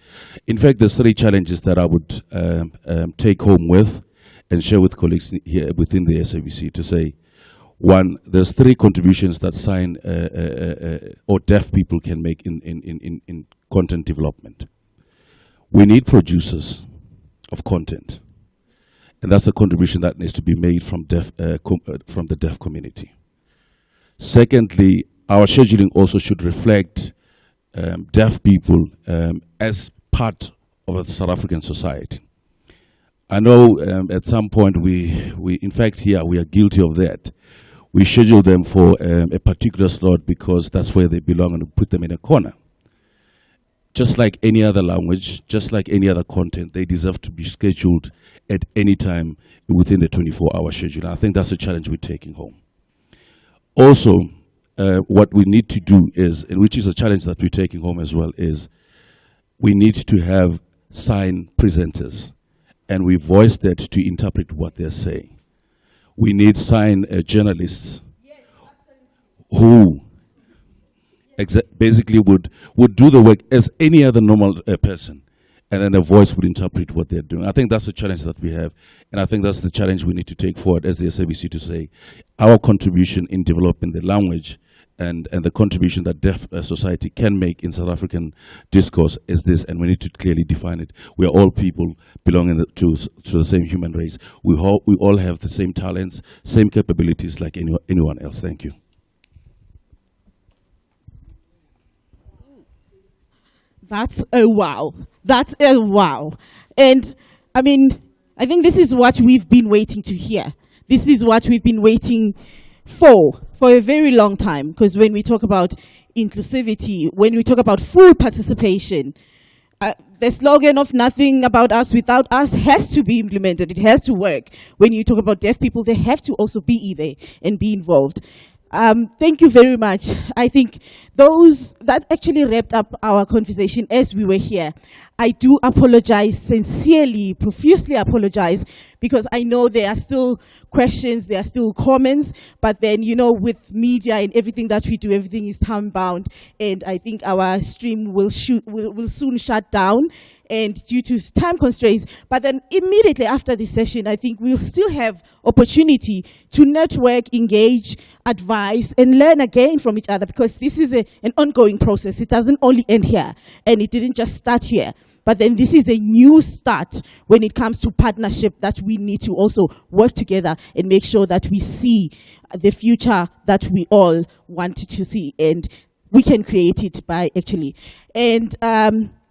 In fact, there's 3 challenges that I would take home with and share with colleagues here within the SABC to say, 1, there's 3 contributions that sign or deaf people can make in content development. We need producers of content, and that's a contribution that needs to be made from the deaf community. Secondly, our scheduling also should reflect deaf people as part of the South African society. I know at some point in fact here we are guilty of that. We schedule them for a particular slot because that's where they belong, and we put them in a corner. Just like any other language, just like any other content, they deserve to be scheduled at any time within the 24-hour schedule. And I think that's a challenge we're taking home. Also, what we need to do is, and which is a challenge that we're taking home as well, is we need to have sign presenters, and we voice that to interpret what they're saying. We need sign journalists who basically would do the work as any other normal person, and then the voice would interpret what they're doing. I think that's the challenge that we have, and I think that's the challenge we need to take forward as the SABC to say our contribution in developing the language and the contribution that deaf society can make in South African discourse is this, and we need to clearly define it. We are all people belonging to the same human race. We all have the same talents, same capabilities like anyone else. Thank you. That's a wow. That's a wow. And I mean, I think this is what we've been waiting to hear. This is what we've been waiting for a very long time. Because when we talk about inclusivity, when we talk about full participation, the slogan of nothing about us without us has to be implemented. It has to work. When you talk about deaf people, they have to also be there and be involved. Thank you very much. I think that actually wrapped up our conversation as we were here. I do apologize sincerely, profusely apologize, because I know there are still questions, there are still comments, but then, you know, with media and everything that we do, everything is time bound, and I think our stream will soon shut down. and due to time constraints. But then immediately after this session, I think we'll still have opportunity to network, engage, advise, and learn again from each other, because this is an ongoing process. It doesn't only end here, and it didn't just start here. But then this is a new start when it comes to partnership that we need to also work together and make sure that we see the future that we all want to see, and we can create it by actually. And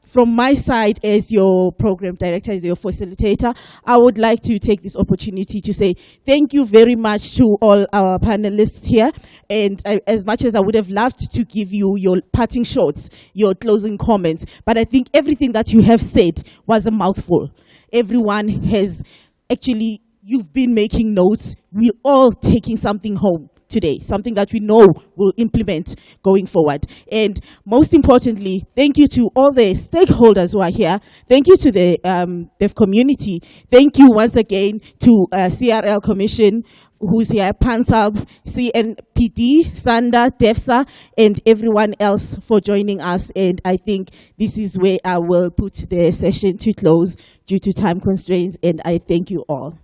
from my side, as your program director, as your facilitator, I would like to take this opportunity to say thank you very much to all our panelists here. And as much as I would have loved to give you your parting shots, your closing comments, but I think everything that you have said was a mouthful. Everyone has actually, you've been making notes. We're all taking something home today, something that we know will implement going forward. And most importantly, thank you to all the stakeholders who are here. Thank you to the deaf community. Thank you once again to CRL Commission, who's here, PanSALB, CNPD, SANDA, DEFSA, and everyone else for joining us. And I think this is where I will put the session to close due to time constraints, and I thank you all.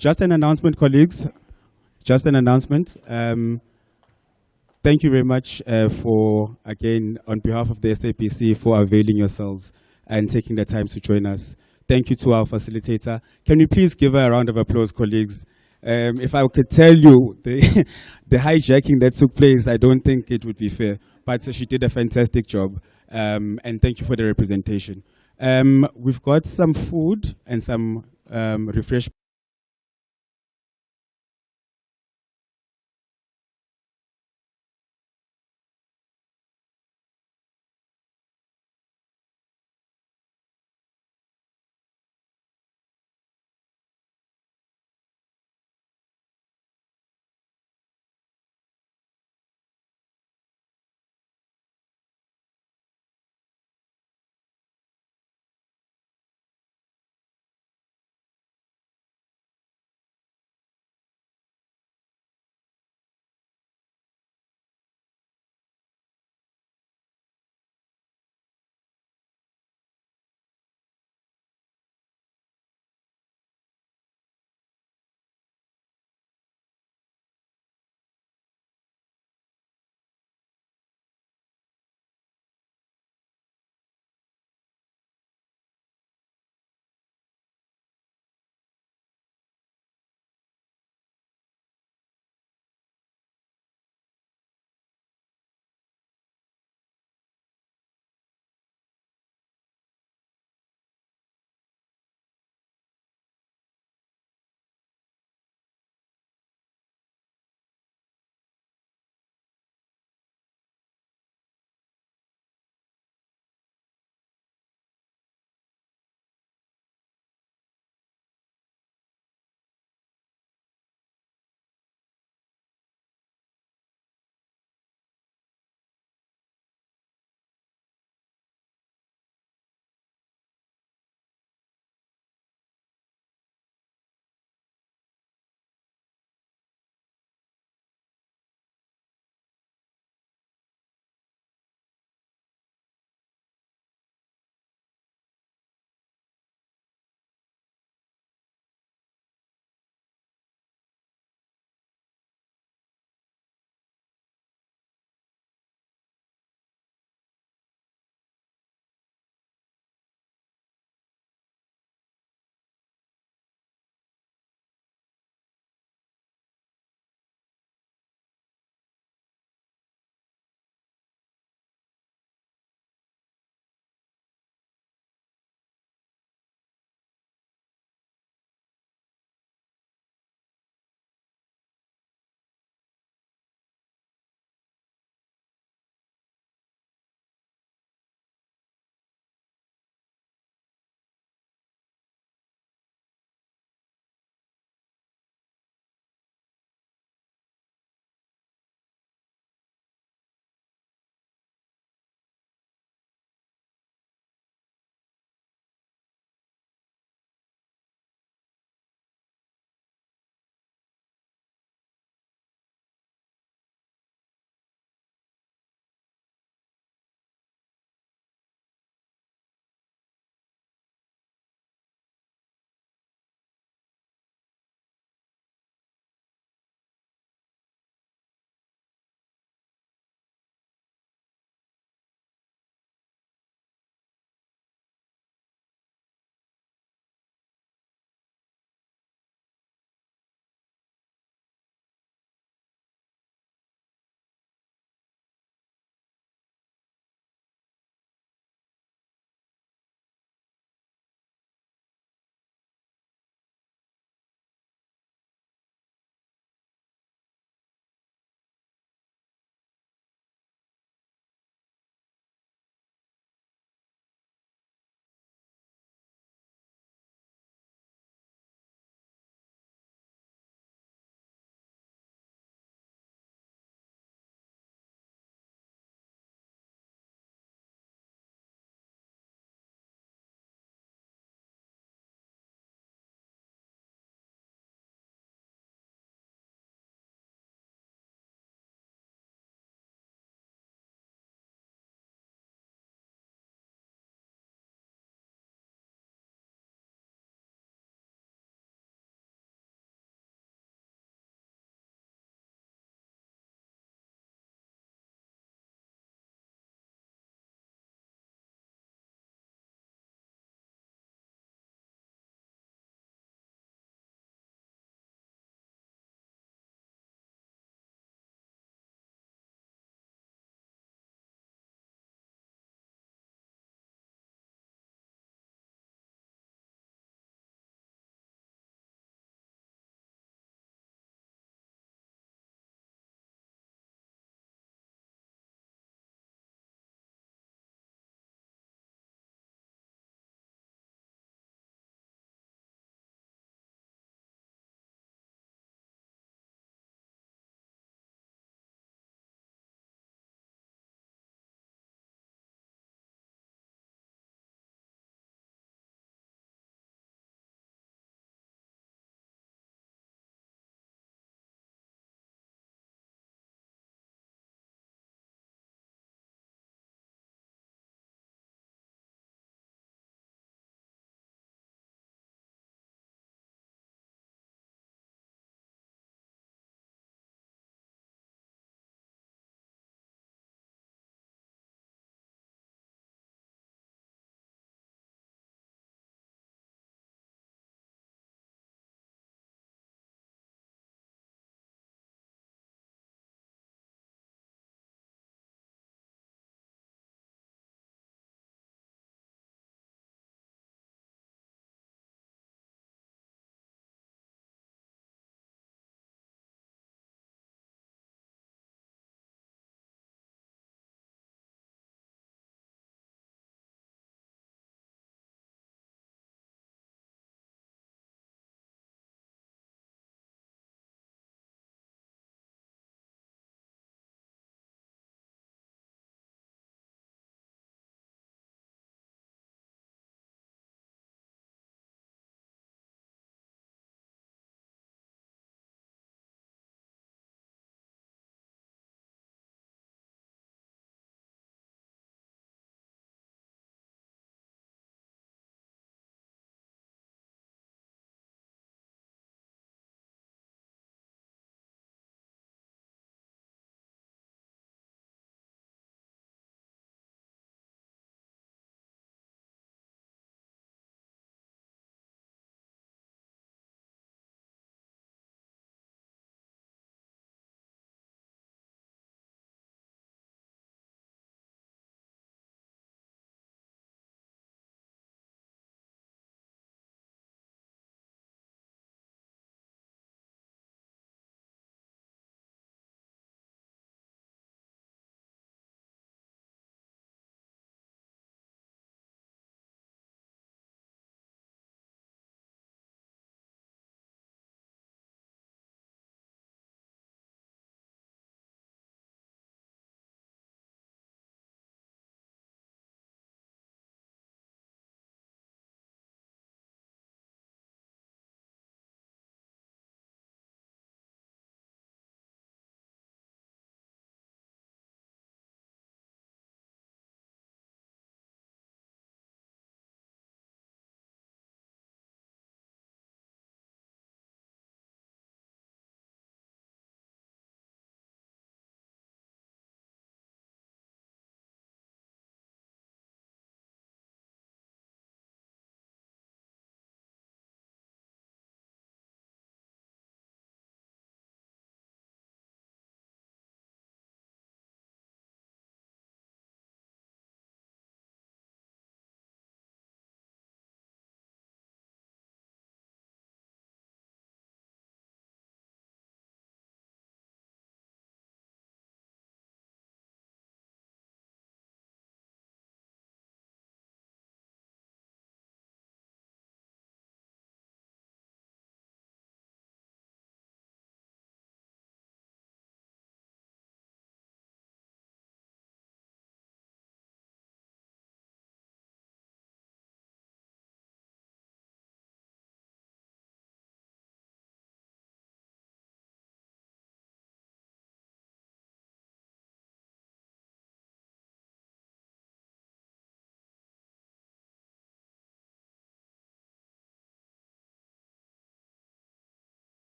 Just an announcement, colleagues. Just an announcement. Thank you very much for, again, on behalf of the SABC, for availing yourselves and taking the time to join us. Thank you to our facilitator. Can we please give her a round of applause, colleagues? If I could tell you the hijacking that took place, I don't think it would be fair. But she did a fantastic job. And thank you for the representation. We've got some food and some refreshments.